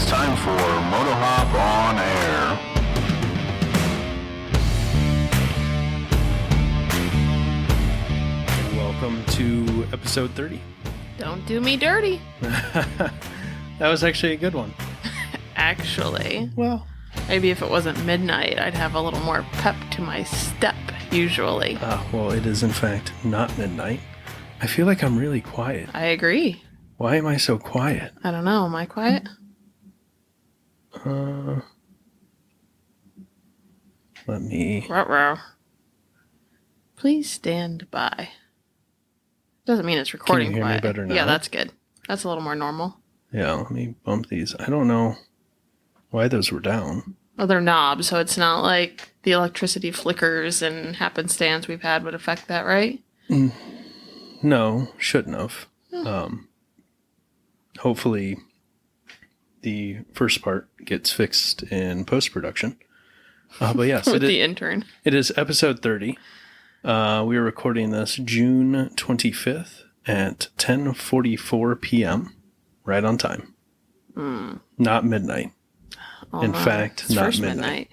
time for Motohop on Air. Welcome to episode 30. Don't do me dirty. That was actually a good one. Actually. Well, maybe if it wasn't midnight, I'd have a little more pep to my step, usually. well, it is in fact not midnight. I feel like I'm really quiet. I agree. Why am I so quiet? I don't know. Am I quiet? Let me... Ruh-roh. Please stand by. Doesn't mean it's recording Can you hear quiet. me better now? Yeah, that's good. That's a little more normal. Yeah, let me bump these. I don't know why those were down. Well, they're knobs, so it's not like the electricity flickers and happenstance we've had would affect that, right? No, shouldn't have. Hopefully the first part gets fixed in post-production. But yes, With the intern. It is episode 30. We are recording this June 25th at 10:44 p.m. Right on time. Not midnight. In fact, it's not first midnight.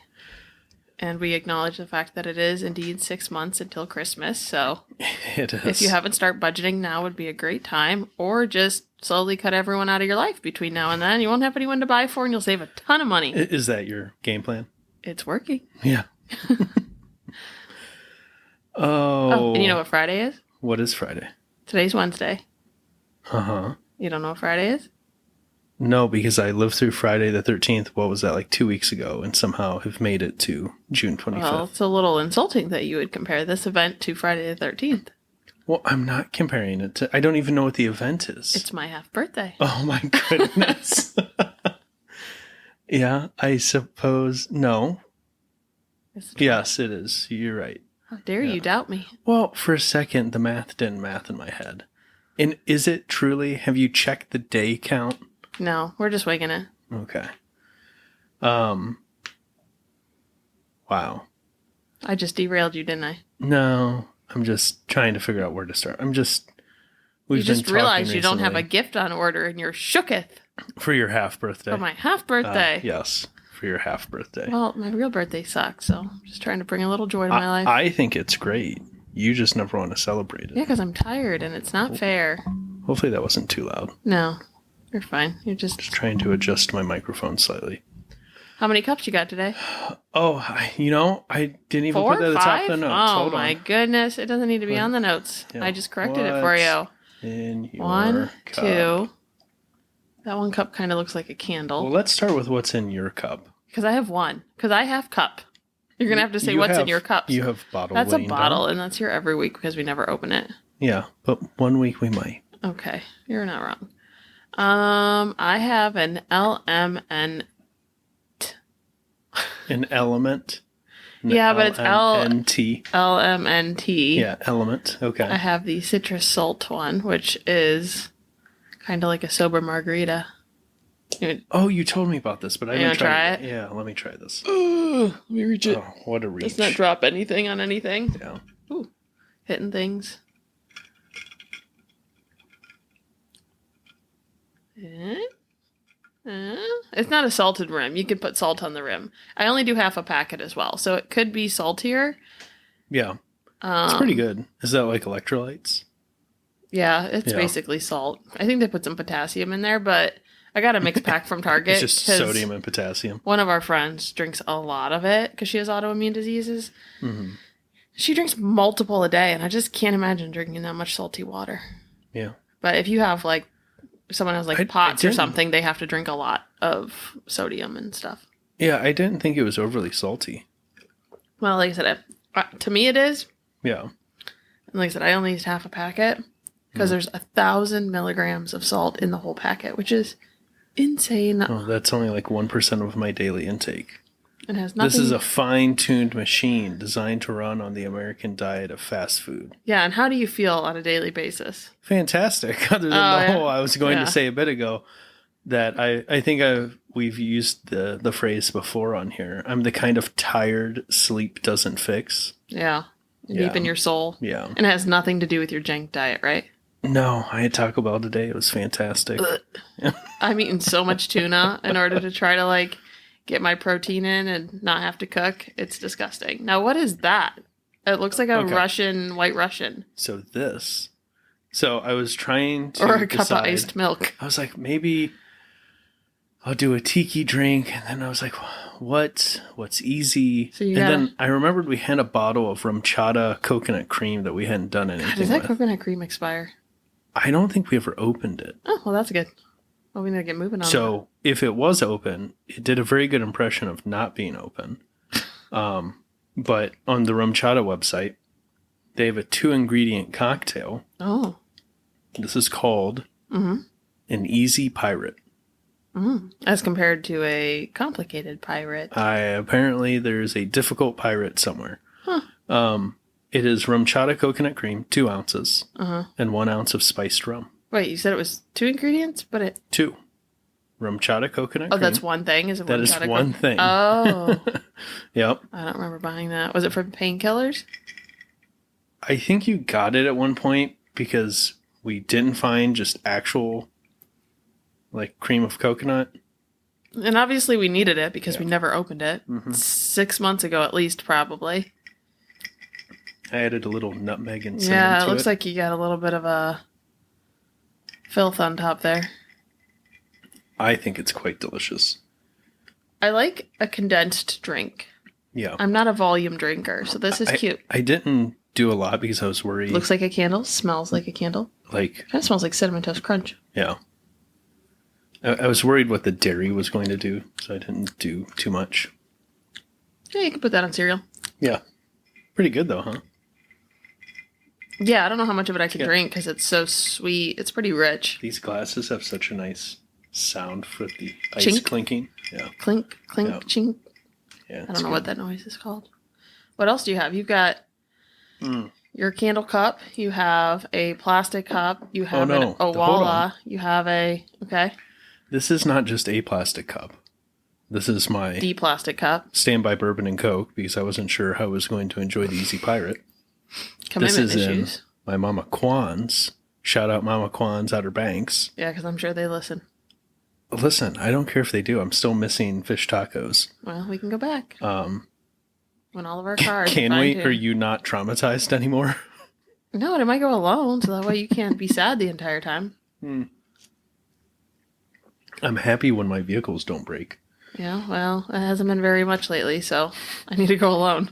And we acknowledge the fact that it is indeed 6 months until Christmas. So It is. if you haven't started budgeting, now would be a great time. Or just slowly cut everyone out of your life between now and then. You won't have anyone to buy for and you'll save a ton of money. Is that your game plan? It's working. Yeah. And you know what Friday is? What is Friday? Today's Wednesday. Uh-huh. You don't know what Friday is? No, because I lived through Friday the 13th, what was that, like 2 weeks ago, and somehow have made it to June 25th. Well, it's a little insulting that you would compare this event to Friday the 13th. Well, I'm not comparing it to... I don't even know what the event is. It's my half birthday. Oh my goodness. Yeah, I suppose... No. Yes, it is. You're right. How dare you doubt me? Well, for a second, the math didn't math in my head. And is it truly... Have you checked the day count? No, we're just winging it. Okay. Wow. I just derailed you, didn't I? No, I'm just trying to figure out where to start. You just realized you don't have a recently. gift on order and you're shooketh For your half birthday. for my half birthday. Yes, for your half birthday. Well, my real birthday sucks, so I'm just trying to bring a little joy to my life. I think it's great. You just never want to celebrate it. Yeah, because I'm tired and it's not fair. Hopefully that wasn't too loud. No, you're fine. You're Just trying to adjust my microphone slightly. How many cups you got today? Oh, I didn't even 4, put that at the top 5? of the notes. Oh Hold my on. goodness. It doesn't need to be on the notes. Yeah. I just corrected it for you. In your 1, cup? 2. That one cup kind of looks like a candle. Well, let's start with what's in your cup. Because I have one. Because I have cup. You're going to have to say You what's have- in your cups. You have bottle. That's a laying bottle, down. and that's here every week because we never open it. Yeah, but one week we might. Okay, you're not wrong. I have an LMN. An element. Yeah, but it's LMNT. LMNT. Yeah, element. Okay. I have the citrus salt one, which is kind of like a sober margarita. Oh, you told me about this, but I You didn't wanna try it? Yeah, let me try this. Let me reach it. Oh, what a reach. Let's not drop anything on anything. Yeah. Ooh, hitting things. It's not a salted rim. You could put salt on the rim. I only do half a packet as well, so it could be saltier. Yeah. It's pretty good. Is that like electrolytes? Yeah, it's Yeah. basically salt. I think they put some potassium in there, but I got a mixed pack from Target. It's just 'cause sodium and potassium. One of our friends drinks a lot of it because she has autoimmune diseases. Mm-hmm. She drinks multiple a day, and I just can't imagine drinking that much salty water. Yeah. But if you have like someone has like I POTS or didn't- something, they have to drink a lot of sodium and stuff. Yeah, I didn't think it was overly salty. Well, like I said, to me it is. Yeah. And like I said, I only used half a packet because there's 1,000 milligrams of salt in the whole packet, which is insane. Oh, that's only like 1% of my daily intake. It has nothing. This is a fine-tuned machine designed to run on the American diet of fast food. Yeah, and how do you feel on a daily basis? Fantastic. Other than I was going to say a bit ago that I think we've used the phrase before on here. I'm the kind of tired sleep doesn't fix. Yeah. Deep in your soul. Yeah. And it has nothing to do with your jank diet, right? No, I had Taco Bell today. It was fantastic. I'm eating so much tuna in order to try to like get my protein in and not have to cook. It's disgusting. Now, what is that? It looks like a White Russian. So I was trying to or a cup of iced milk. I was like, maybe I'll do a tiki drink. And then I was like, what's easy? Then I remembered we had a bottle of rum chata coconut cream that we hadn't done anything with. Does that coconut cream expire? I don't think we ever opened it. Oh, well, that's good. Well, we need to get moving on So if it was open, it did a very good impression of not being open. But on the rum chata website, they have a 2-ingredient cocktail. Oh. This is called an Easy Pirate. As compared to a complicated pirate. Apparently there's a difficult pirate somewhere. Huh. It is rum chata coconut cream, 2 ounces, and 1 ounce of spiced rum. Wait, you said it was 2 ingredients, but it... 2. Rum chata coconut cream. Oh, that's one thing? Is it that is one thing. Oh. Yep. I don't remember buying that. Was it for painkillers? I think you got it at one point because we didn't find just actual, like, cream of coconut. And obviously we needed it because we never opened it. 6 months ago at least, probably. I added a little nutmeg and cinnamon Yeah, to it looks like you got a little bit of a filth on top there. I think it's quite delicious. I like a condensed drink. Yeah. I'm not a volume drinker, so this is cute. I didn't do a lot because I was worried. Looks like a candle, smells like a candle. Like, kind of smells like Cinnamon Toast Crunch. Yeah. I was worried what the dairy was going to do, so I didn't do too much. Yeah, you can put that on cereal. Yeah. Pretty good though, huh? Yeah, I don't know how much of it I can drink because it's so sweet. It's pretty rich. These glasses have such a nice sound for the ice Chink. clinking. Yeah. Clink, clink, chink. Yeah, I don't know what that noise is called. What else do you have? You've got your candle cup. You have a plastic cup. You have an Owala. You have a... Okay. This is not just a plastic cup. This is my... The plastic cup. Standby bourbon and Coke because I wasn't sure how I was going to enjoy the Easy Pirate. Commitment this is issues. In my Mama Kwan's. Shout out Mama Kwan's Outer Banks. Yeah, because I'm sure they listen. Listen, I don't care if they do. I'm still missing fish tacos. Well, we can go back. When all of our cars... Can we? Are you not traumatized anymore? No, and I might go alone, so that way you can't be sad the entire time. I'm happy when my vehicles don't break. Yeah, well, it hasn't been very much lately, so I need to go alone.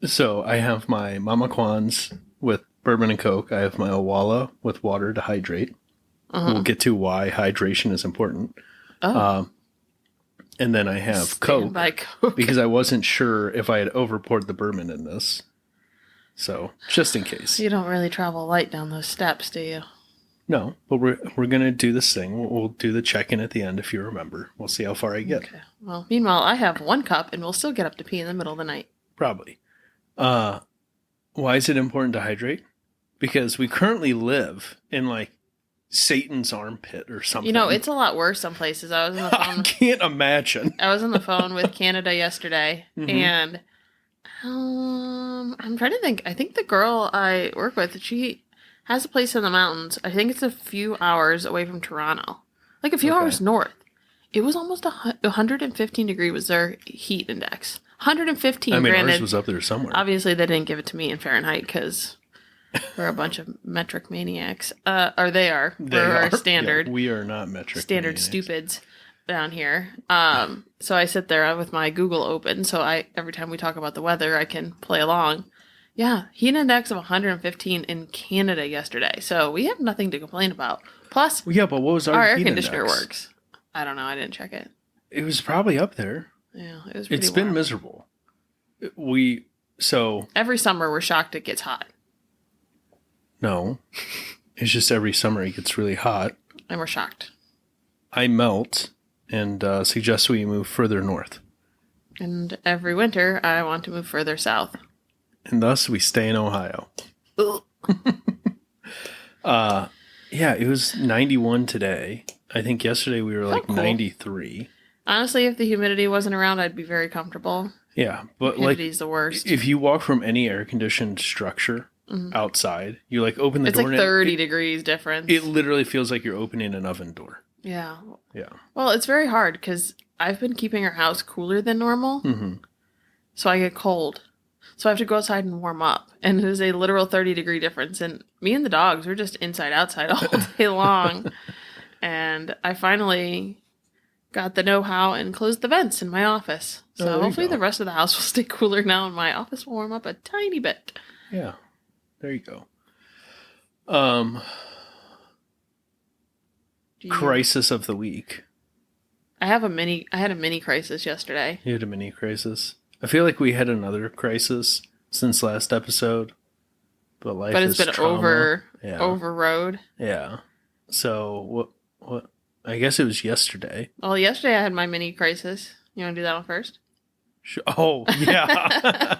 So I have my Mama Kwan's with bourbon and Coke. I have my Owala with water to hydrate. We'll get to why hydration is important. And then I have Coke, Coke because I wasn't sure if I had overpoured the bourbon in this. So just in case. You don't really travel light down those steps, do you? No, but we're going to do this thing. We'll do the check-in at the end if you remember. We'll see how far I get. Okay. Well, meanwhile, I have 1 cup and we'll still get up to pee in the middle of the night. Probably. Why is it important to hydrate? Because we currently live in like Satan's armpit or something. You know, it's a lot worse some places. I was on the phone. I can't imagine. I was on the phone with Canada yesterday, and I'm trying to think. I think the girl I work with, she has a place in the mountains. I think it's a few hours away from Toronto, like a few hours north. It was almost 115 degree was their heat index. 115. I mean, granted, ours was up there somewhere. Obviously, they didn't give it to me in Fahrenheit because we're a bunch of metric maniacs. Or they are. We're standard. Yeah, we are not metric standard maniacs. Stupids down here. So I sit there with my Google open. So every time we talk about the weather, I can play along. Yeah, heat index of 115 in Canada yesterday. So we have nothing to complain about. Plus, yeah, but what was our air heat conditioner index? works. I don't know. I didn't check it. It was probably up there. Yeah, it was pretty It's warm. been miserable. Every summer we're shocked it gets hot. No. It's just every summer it gets really hot. And we're shocked. I melt and suggest we move further north. And every winter I want to move further south. And thus we stay in Ohio. Yeah, it was 91 today. I think yesterday we were like cool. 93. Honestly, if the humidity wasn't around, I'd be very comfortable. Yeah, but Humidity's the worst. if you walk from any air-conditioned structure outside. You like open the It's door. like and 30 degrees difference. It literally feels like you're opening an oven door. Yeah. Yeah. Well, it's very hard because I've been keeping our house cooler than normal. Mm-hmm. So I get cold. So I have to go outside and warm up. And it is a literal 30-degree difference. And me and the dogs, we're just inside, outside all day long. And I finally got the know-how and closed the vents in my office. So hopefully the rest of the house will stay cooler now and my office will warm up a tiny bit. Yeah. There you go. Crisis of the week. I had a mini crisis yesterday. You had a mini crisis. I feel like we had another crisis since last episode, but it's been trauma. overrode. Yeah. So what? I guess it was yesterday. Well, yesterday I had my mini crisis. You want to do that one first? Oh yeah,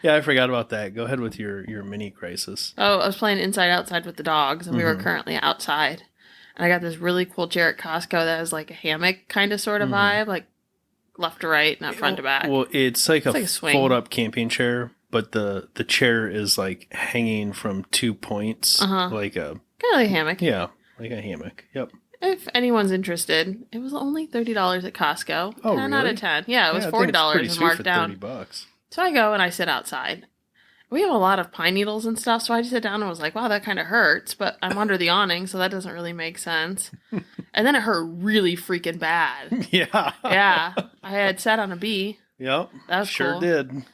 yeah. I forgot about that. Go ahead with your mini crisis. Oh, I was playing inside outside with the dogs, and we were currently outside. And I got this really cool chair at Costco that has like a hammock kind of sort of vibe, like left to right, not front to back. Well, it's like a swing. fold-up camping chair, but the chair is like hanging from 2 points, like a kind of like a hammock. Yeah, like a hammock. Yep. If anyone's interested, it was only $30 at Costco. Oh, 10 really? out of 10. Yeah, it was $40 and marked down. $30. So I go and I sit outside. We have a lot of pine needles and stuff, so I just sit down and was like, wow, that kind of hurts, but I'm under the awning, so that doesn't really make sense. And then it hurt really freaking bad. Yeah. Yeah. I had sat on a bee. Yep. That was sure cool. did.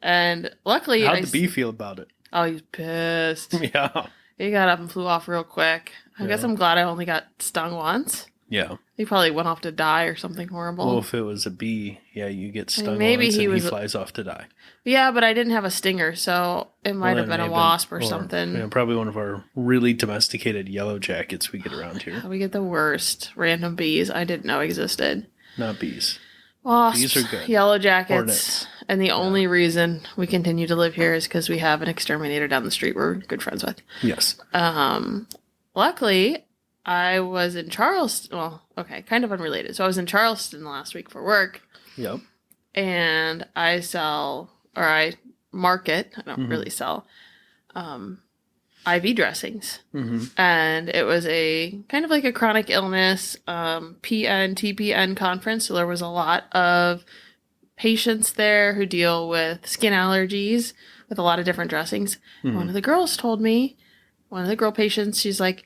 And luckily, how'd the bee feel about it? Oh, he was pissed. Yeah. He got up and flew off real quick. I guess I'm glad I only got stung once. Yeah. He probably went off to die or something horrible. Well, if it was a bee, yeah, you get stung maybe once he and he flies off to die. Yeah, but I didn't have a stinger, so it might have been a wasp or something. Yeah, probably one of our really domesticated yellow jackets we get around here. We get the worst random bees I didn't know existed. Not bees. Wasps, bees are good. Yellow jackets. Hornets. And the only reason we continue to live here is because we have an exterminator down the street we're good friends with. Yes. Luckily, I was in Charleston. Well, okay, kind of unrelated. So I was in Charleston last week for work. Yep. And I market, I don't really sell, IV dressings. And it was a kind of like a chronic illness, TPN conference. So there was a lot of patients there who deal with skin allergies with a lot of different dressings. One of the girls told me, one of the girl patients, she's like,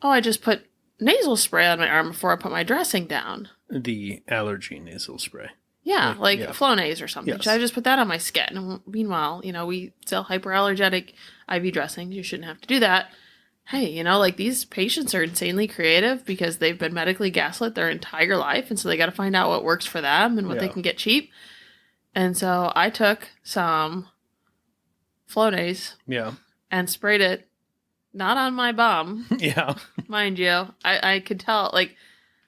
oh, I just put nasal spray on my arm before I put my dressing down. The allergy nasal spray. Yeah, like Flonase or something. Yes. So I just put that on my skin. And meanwhile, we sell hyperallergenic IV dressings. You shouldn't have to do that. Hey, like these patients are insanely creative because they've been medically gaslit their entire life. And so they got to find out what works for them and what they can get cheap. And so I took some Flonase and sprayed it, not on my bum. Yeah. Mind you. I could tell, like,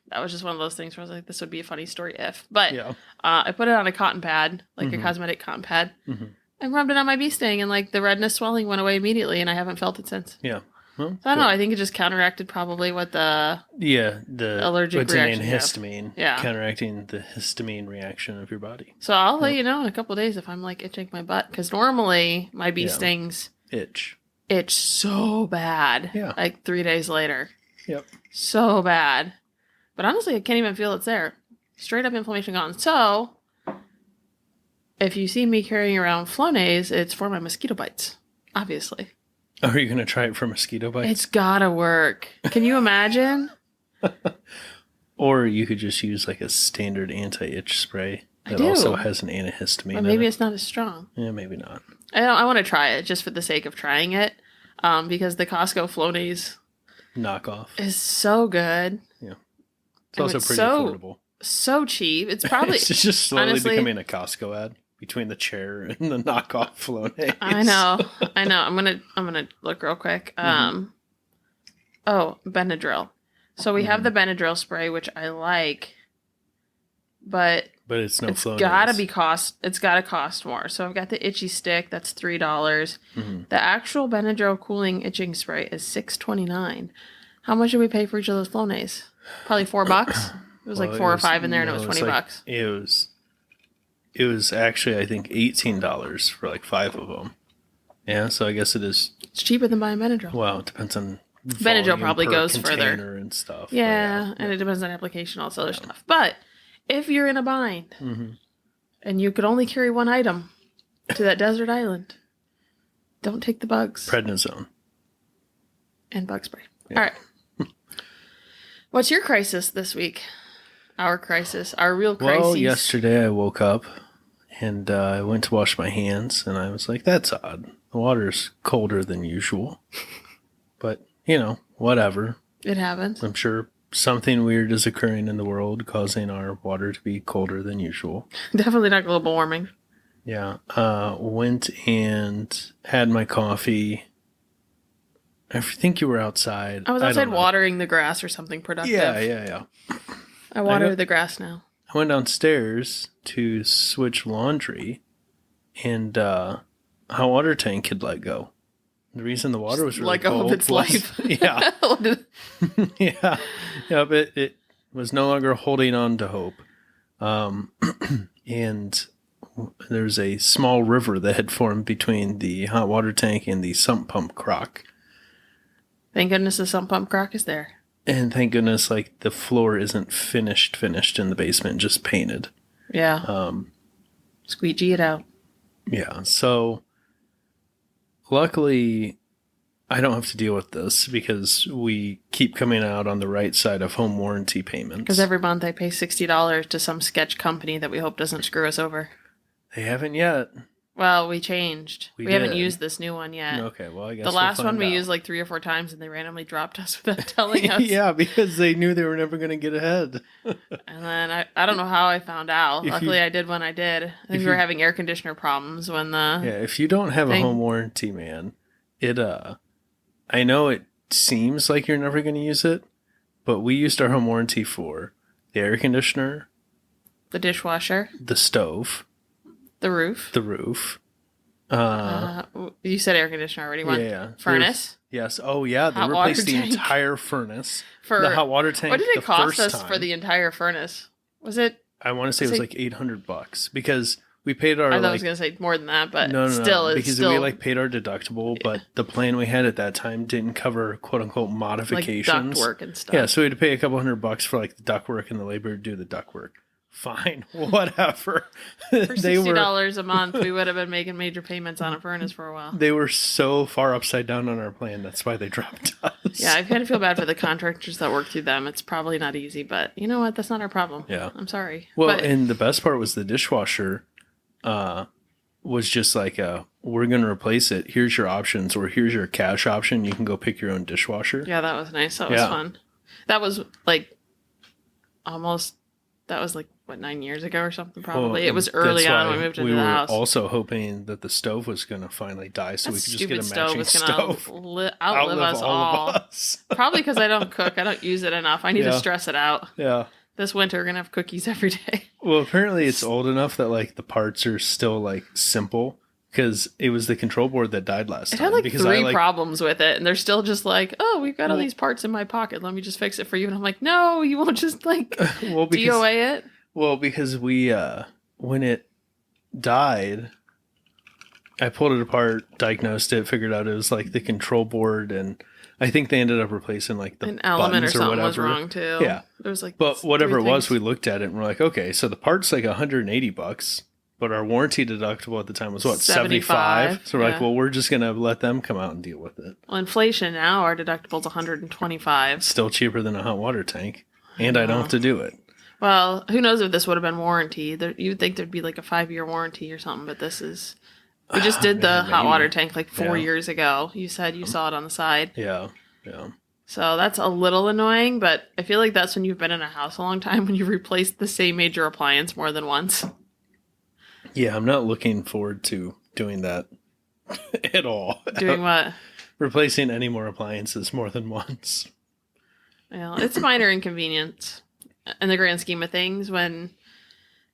that was just one of those things where I was like, this would be a funny story if. But I put it on a cotton pad, like a cosmetic cotton pad, and rubbed it on my bee sting, and like the redness swelling went away immediately, and I haven't felt it since. Yeah. Well, so I don't know. I think it just counteracted probably what the allergic reaction. Histamine. Yeah. Counteracting the histamine reaction of your body. So I'll let you know in a couple of days if I'm like itching my butt, because normally my bee stings itch so bad. Yeah. Like 3 days later. Yep. So bad. But honestly, I can't even feel it's there. Straight up inflammation gone. So, if you see me carrying around Flonase, it's for my mosquito bites. Obviously. Are you going to try it for mosquito bites? It's gotta work. Can you imagine? Or you could just use like a standard anti-itch spray that also has an antihistamine. But maybe it's not as strong. Yeah, maybe not. I want to try it just for the sake of trying it. Because the Costco Flonase knockoff is so good. Yeah. It's also pretty affordable. So cheap. It's probably it's just slowly becoming a Costco ad between the chair and the knockoff Flonase. I know. I'm gonna look real quick. Oh, Benadryl. So we have the Benadryl spray, which I like, but it's no Flonase. It's gotta cost more. So I've got the itchy stick. That's $3. The actual Benadryl cooling itching spray is $6.29. How much did we pay for each of those Flonase? Probably $4. It was like 4 or 5 in there, and it was $20. It was actually, I think, $18 for like 5 of them. Yeah, so I guess it is. It's cheaper than buying Benadryl. Well, it depends on Benadryl probably per goes container further and stuff. Yeah, and it depends on application, all this other stuff. But if you're in a bind and you could only carry one item to that desert island, don't take the bugs. Prednisone. And bug spray. Yeah. All right. What's your crisis this week? Our crisis. Our real crisis. Well, yesterday I woke up and I went to wash my hands and I was like, that's odd. The water's colder than usual. But, whatever. It happens. I'm sure something weird is occurring in the world causing our water to be colder than usual. Definitely not global warming. Yeah. Went and had my coffee. I think you were outside. I was outside watering the grass or something productive. Yeah. I water the grass now. I went downstairs to switch laundry and hot water tank had let go. The reason the water was really let go cold of its life. Yeah. Yeah. But it was no longer holding on to hope. And there's a small river that had formed between the hot water tank and the sump pump crock. Thank goodness the sump pump crock is there. And thank goodness, the floor isn't finished in the basement, just painted. Yeah. Squeegee it out. Yeah. So, luckily, I don't have to deal with this because we keep coming out on the right side of home warranty payments. Because every month I pay $60 to some sketch company that we hope doesn't screw us over. They haven't yet. Well, we changed. We haven't did. used this new one yet. Okay, well, I guess the last one we out. used 3 or 4 times, and they randomly dropped us without telling us. Yeah, because they knew they were never going to get ahead. And then I don't know how I found out. Luckily, I did when I did. I think we were having air conditioner problems when the if you don't have a home warranty, man, I know it seems like you're never going to use it, but we used our home warranty for the air conditioner, the dishwasher, the stove, the roof. You said air conditioner already. One. Yeah. Furnace. Yes. Oh, yeah. They replaced the entire furnace. For the hot water tank. What did it cost us for the entire furnace? Was it? I want to say it was $800 because we paid our. I thought I was going to say more than that, but no, still, it's because we paid our deductible, but the plan we had at that time didn't cover quote unquote modifications, duct work and stuff. Yeah, so we had to pay a couple $100 for the duct work and the labor to do the duct work. Fine, whatever. For $60 a month, we would have been making major payments on a furnace for a while. They were so far upside down on our plan. That's why they dropped us. Yeah, I kind of feel bad for the contractors that work through them. It's probably not easy, but you know what? That's not our problem. Yeah. I'm sorry. Well, and the best part was the dishwasher was just we're going to replace it. Here's your options, or here's your cash option. You can go pick your own dishwasher. Yeah, that was nice. That was fun. That was almost... That was 9 years ago or something, probably. Well, it was early on when we moved into the house. We were also hoping that the stove was going to finally die so we could just get a matching stove. Outlive us all. Probably because I don't cook. I don't use it enough. I need to stress it out. Yeah. This winter, we're going to have cookies every day. Well, apparently it's old enough that the parts are still simple. Because it was the control board that died last time. It had 3 problems with it, and they're still just oh, we've got all these parts in my pocket. Let me just fix it for you. And I'm like, no, you won't just DOA it? Well, because we, when it died, I pulled it apart, diagnosed it, figured out it was the control board, and I think they ended up replacing the an element or something was wrong too. Yeah. There was but whatever it was, we looked at it and we're like, okay, so the part's $180. But our warranty deductible at the time was what, 75? So we're well, we're just going to let them come out and deal with it. Well, inflation now, our deductible's $125. Still cheaper than a hot water tank. And I don't have to do it. Well, who knows if this would have been warranty. You would think there'd be a 5-year warranty or something, but this is... We just did the hot water tank 4 years ago. You said you saw it on the side. Yeah. So that's a little annoying, but I feel like that's when you've been in a house a long time, when you've replaced the same major appliance more than once. Yeah, I'm not looking forward to doing that at all. Doing what? Replacing any more appliances more than once. Well, it's a minor inconvenience in the grand scheme of things. When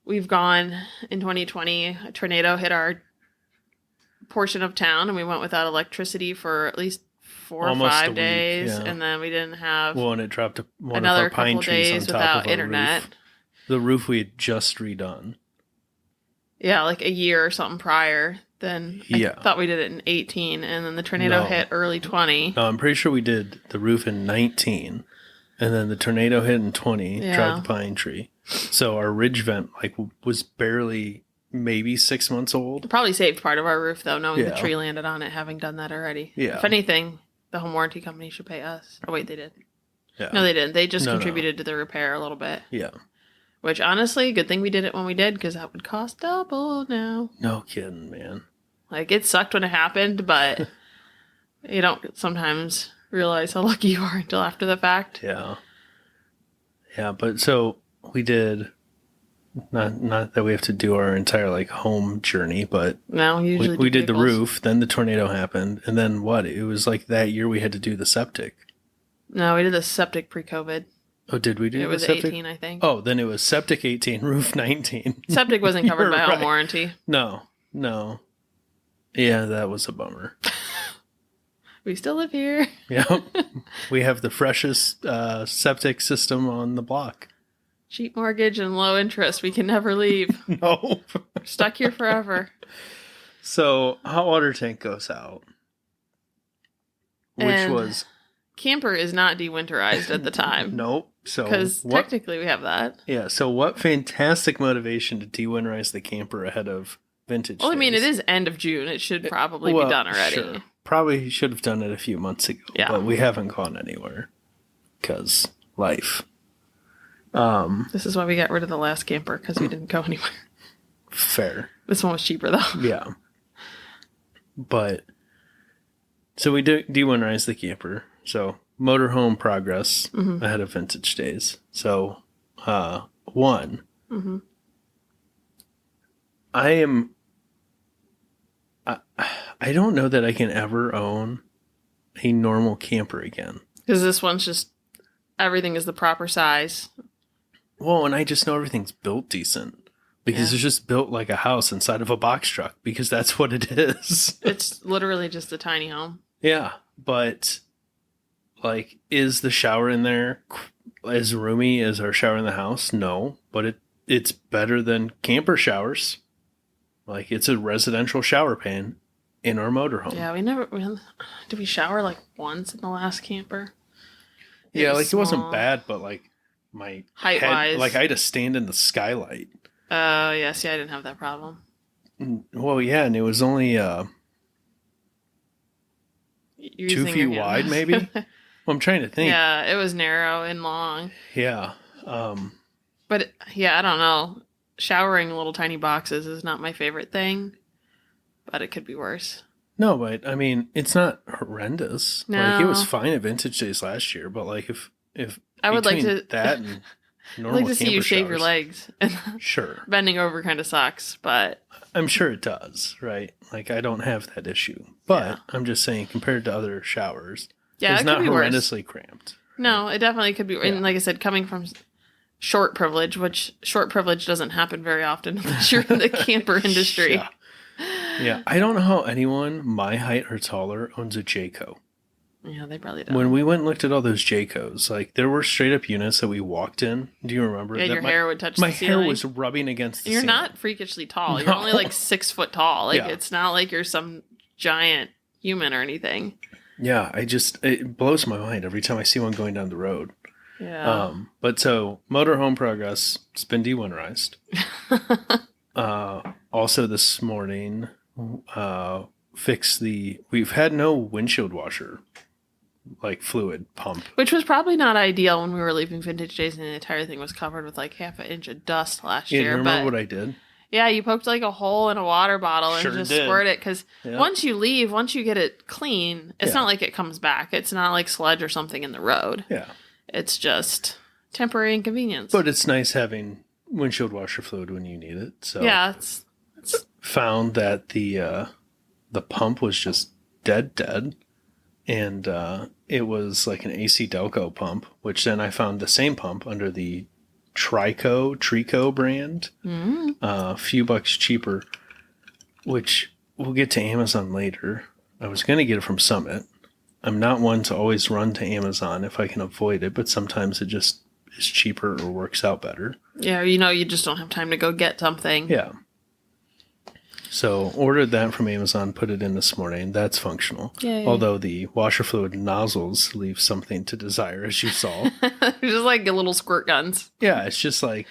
we've gone in 2020, a tornado hit our portion of town, and we went without electricity for at least 4 or 5 days, and then we didn't have and it dropped another couple days without internet. The roof we had just redone. Yeah, like a year or something prior. Then I thought we did it in 18, and then the tornado hit early 20. No, I'm pretty sure we did the roof in 19, and then the tornado hit in 20, dropped the pine tree. So our ridge vent was barely maybe 6 months old. It probably saved part of our roof, though, knowing the tree landed on it, having done that already. Yeah. If anything, the home warranty company should pay us. Oh, wait, they did. Yeah. No, they didn't. They just contributed to the repair a little bit. Yeah. Which, honestly, good thing we did it when we did, because that would cost double now. No kidding, man. Like, it sucked when it happened, but you don't sometimes realize how lucky you are until after the fact. Yeah. Yeah, but so we did, not that we have to do our entire, home journey, but no, usually we did the roof, then the tornado happened, and then what? It was that year we had to do the septic. No, we did the septic pre-COVID. Oh, did we do the septic? It was 18, I think. Oh, then it was septic 18, roof 19. Septic wasn't covered by home warranty. No. Yeah, that was a bummer. We still live here. Yeah. We have the freshest septic system on the block. Cheap mortgage and low interest. We can never leave. No. We're stuck here forever. So, hot water tank goes out. Which was... Camper is not dewinterized at the time. Nope. So because technically we have that. Yeah. So what fantastic motivation to dewinterize the camper ahead of vintage days. I mean, it is end of June. It should probably be done already. Sure. Probably should have done it a few months ago. Yeah. But we haven't gone anywhere because life. This is why we got rid of the last camper, because we didn't go anywhere. Fair. This one was cheaper though. Yeah. But so we dewinterized the camper. So, motorhome progress ahead of vintage days. So, one, I don't know that I can ever own a normal camper again. Because this one's just, everything is the proper size. Well, and I just know everything's built decent. Because it's just built like a house inside of a box truck. Because that's what it is. It's literally just a tiny home. Yeah, but... is the shower in there as roomy as our shower in the house? No, but it's better than camper showers. It's a residential shower pan in our motorhome. Yeah, did we shower once in the last camper? It wasn't bad, but my height-wise. I had to stand in the skylight. Oh, yeah, see, I didn't have that problem. Well, yeah, and it was only 2 feet wide, maybe? Well, I'm trying to think. Yeah, it was narrow and long. Yeah. But, I don't know. Showering in little tiny boxes is not my favorite thing. But it could be worse. No, but, I mean, it's not horrendous. No. It was fine at Vintage Days last year, but, if I would like to... that and normal I'd like to see you shave your legs. Sure. Bending over kind of sucks, but... I'm sure it does, right? I don't have that issue. But I'm just saying, compared to other showers... Yeah, it's not horrendously cramped. No, it definitely could be. And like I said, coming from short privilege, which short privilege doesn't happen very often unless you're in the camper industry. Yeah. I don't know how anyone my height or taller owns a Jayco. Yeah, they probably don't. When we went and looked at all those Jaycos, there were straight up units that we walked in. Do you remember? Yeah, your hair would touch the ceiling. My hair was rubbing against the ceiling. You're not freakishly tall. You're only 6 foot tall. It's not like you're some giant human or anything. Yeah, it blows my mind every time I see one going down the road. Yeah. But so, motorhome progress, it's been dewinterized. Also this morning, we've had no windshield washer, fluid pump. Which was probably not ideal when we were leaving Vintage Days and the entire thing was covered with half an inch of dust last year. You remember what I did? Yeah, you poked a hole in a water bottle and just squirt it. Because once you leave, once you get it clean, it's not like it comes back. It's not like sludge or something in the road. Yeah. It's just temporary inconvenience. But it's nice having windshield washer fluid when you need it. So yeah, it's found that the pump was just dead. And it was an AC Delco pump, which then I found the same pump under the Trico brand, a few bucks cheaper, which we'll get to Amazon later. I was going to get it from Summit. I'm not one to always run to Amazon if I can avoid it, but sometimes it just is cheaper or works out better. Yeah, you just don't have time to go get something. Yeah. So ordered that from Amazon, put it in this morning. That's functional. Yay. Although the washer fluid nozzles leave something to desire, as you saw. They're just like little squirt guns. Yeah, it's just like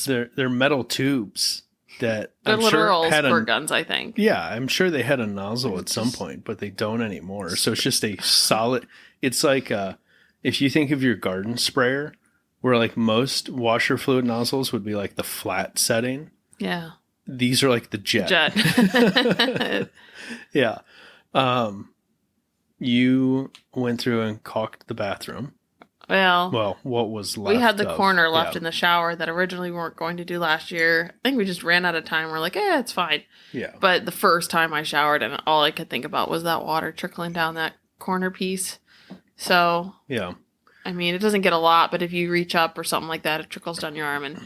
they're metal tubes that They're I'm literal sure had squirt guns, I think. Yeah, I'm sure they had a nozzle at some point, but they don't anymore. So it's just a solid. It's like if you think of your garden sprayer, where like most washer fluid nozzles would be like the flat setting. Yeah. These are like the jet. Yeah. You went through and caulked the bathroom. Well, what was left? We had the corner left yeah. in the shower that originally we weren't going to do last year. I think we just ran out of time. We're like, it's fine. Yeah. But the first time I showered, and all I could think about was that water trickling down that corner piece. So, yeah. I mean, it doesn't get a lot, but if you reach up or something like that, it trickles down your arm, and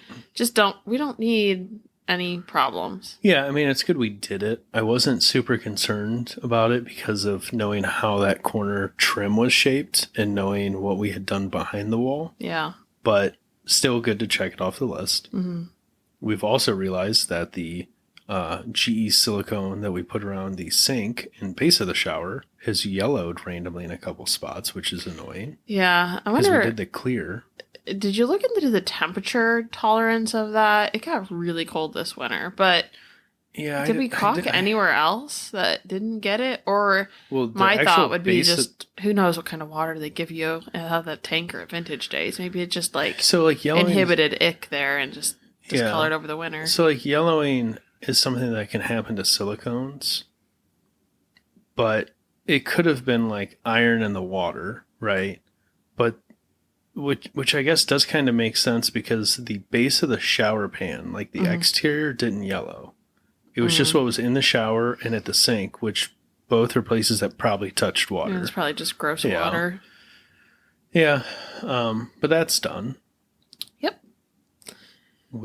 we don't need any problems. Yeah, I mean, it's good we did it. I wasn't super concerned about it because of knowing how that corner trim was shaped and knowing what we had done behind the wall. Yeah. But still good to check it off the list. Mm-hmm. We've also realized that the GE silicone that we put around the sink and base of the shower has yellowed randomly in a couple spots, which is annoying. Yeah. I Because we wonder, did the clear. did you look into the temperature tolerance of that? It got really cold this winter, but Yeah, did we caulk anywhere else that didn't get it? Or my thought would be just, who knows what kind of water they give you and have that tanker at Vintage Days. Maybe it just yellowing, inhibited ick there and just discolored over the winter. So like yellowing is something that can happen to silicones, but it could have been like iron in the water, right? But which I guess does kind of make sense because the base of the shower pan, like the exterior, didn't yellow. It was just what was in the shower and at the sink, which both are places that probably touched water. It's probably just gross water. Yeah, but that's done. Yep.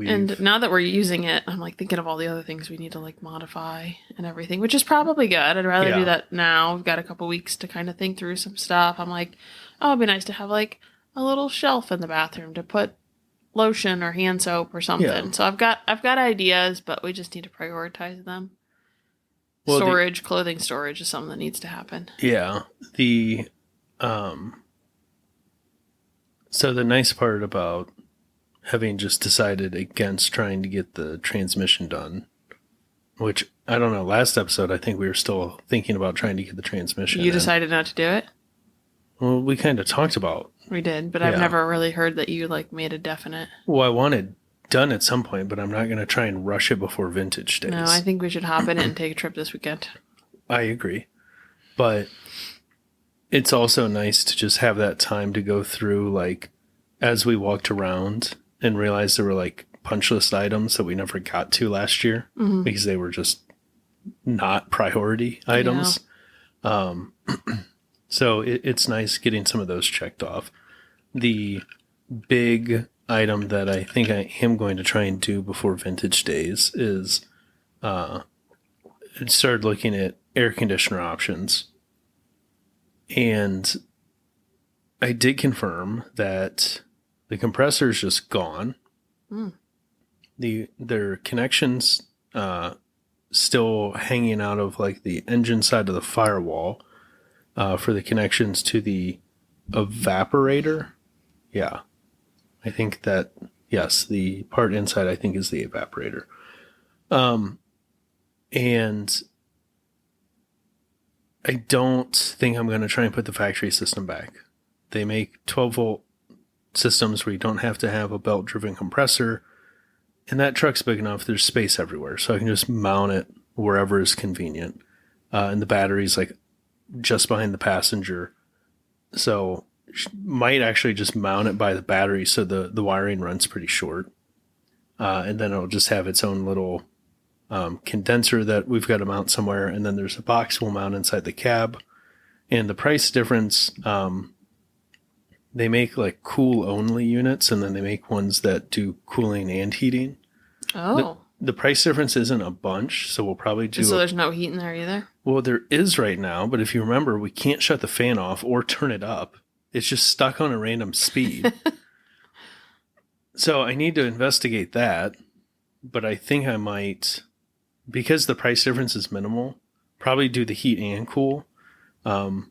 And now that we're using it, I'm like thinking of all the other things we need to like modify and everything, which is probably good. I'd rather do that now. We've got a couple weeks to kind of think through some stuff. I'm like, oh, it'd be nice to have like a little shelf in the bathroom to put lotion or hand soap or something. Yeah. So I've got ideas, but we just need to prioritize them. Well, clothing storage is something that needs to happen. Yeah. So the nice part about having just decided against trying to get the transmission done, which I don't know, last episode I think we were still thinking about trying to get the transmission. You decided not to do it? Well, we kind of talked about. We did, but I've never really heard that you like made a definite. Well, I wanted done at some point, but I'm not going to try and rush it before Vintage Days. No, I think we should hop in it and take a trip this weekend. I agree. But it's also nice to just have that time to go through, like, as we walked around and realized there were, like, punch list items that we never got to last year because they were just not priority items. Yeah. So it's nice getting some of those checked off. The big item that I think I am going to try and do before Vintage Days is start looking at air conditioner options. And I did confirm that the compressor is just gone. Their connections still hanging out of like the engine side of the firewall for the connections to the evaporator. Yeah. I think that, yes, the part inside I think is the evaporator. And I don't think I'm going to try and put the factory system back. They make 12-volt systems where you don't have to have a belt-driven compressor. And that truck's big enough, there's space everywhere. So I can just mount it wherever is convenient. And the battery's like just behind the passenger. So might actually just mount it by the battery so the wiring runs pretty short. And then it'll just have its own little condenser that we've got to mount somewhere. And then there's a box we'll mount inside the cab. And the price difference, they make like cool only units and then they make ones that do cooling and heating. Oh. The price difference isn't a bunch, so we'll probably do... So there's no heat in there either? Well, there is right now, but if you remember, we can't shut the fan off or turn it up. It's just stuck on a random speed. So I need to investigate that, but I think I might because the price difference is minimal, probably do the heat and cool. And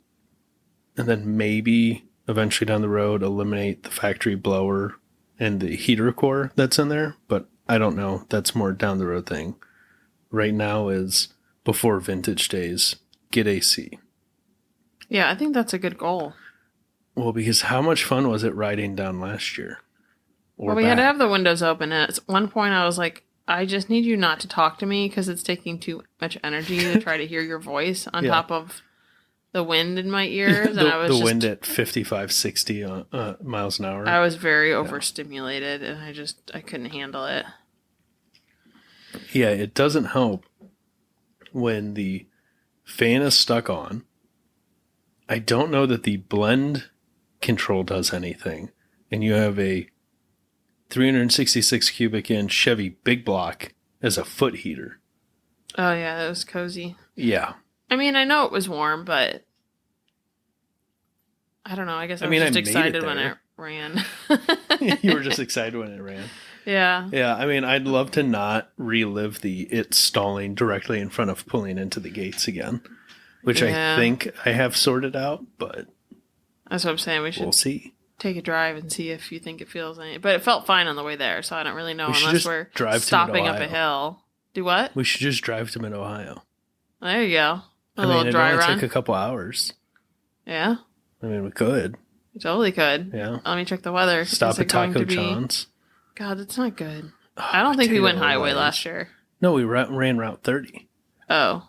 then maybe eventually down the road, eliminate the factory blower and the heater core that's in there. But I don't know. That's more down the road thing. Right now is before vintage days, get AC. Yeah, I think that's a good goal. Well, because how much fun was it riding down last year? Well, we had to have the windows open. And at one point I was like, I just need you not to talk to me because it's taking too much energy to try to hear your voice on top of the wind in my ears. And I was wind at 55, 60 miles an hour. I was very overstimulated and I couldn't handle it. Yeah, it doesn't help when the fan is stuck on. I don't know that the blend control does anything. And you have a 366 cubic inch Chevy big block as a foot heater. Oh, yeah, that was cozy. Yeah. I mean, I know it was warm, but I don't know. I guess I was just excited when it ran. You were just excited when it ran. Yeah. Yeah, I mean, I'd love to not relive it stalling directly in front of pulling into the gates again, which I think I have sorted out, but that's what I'm saying. We'll see. Take a drive and see if you think it feels any. But it felt fine on the way there, so I don't really know unless we're stopping up a hill. Do what? We should just drive to Mid-Ohio. There you go. I mean, it only took a couple hours. Yeah. I mean, we could. We totally could. Yeah. Let me check the weather. Stop at Taco John's. God, that's not good. I don't think we went highway last year. No, we ran Route 30. Oh.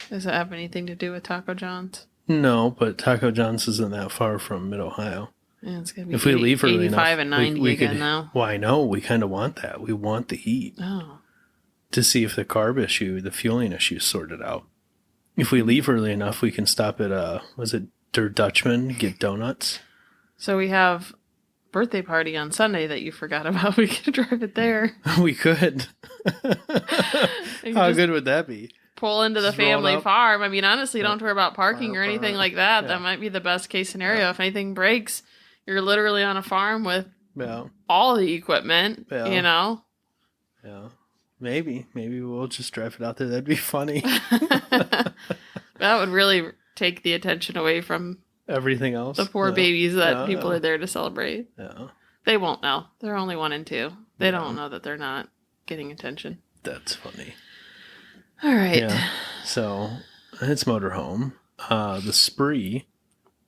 Does that have anything to do with Taco John's? No, but Taco John's isn't that far from Mid-Ohio. Yeah, it's gonna be if we leave early 85 enough, and 90 we again could, now. Well, I know. We kind of want that. We want the heat. Oh. To see if the carb issue, the fueling issue is sorted out. If we leave early enough, we can stop at, was it Der Dutchman, get donuts? So we have birthday party on Sunday that you forgot about. We could drive it there. We could. How good would that be? Pull into the family farm. I mean, honestly, you don't have to worry about parking or anything like that. Yeah. That might be the best case scenario. Yeah. If anything breaks, you're literally on a farm with all the equipment, you know? Yeah. Maybe we'll just drive it out there. That'd be funny. That would really take the attention away from everything else. The poor babies that people are there to celebrate. Yeah. They won't know. They're only 1 and 2. They don't know that they're not getting attention. That's funny. All right. Yeah. So it's motorhome. The spree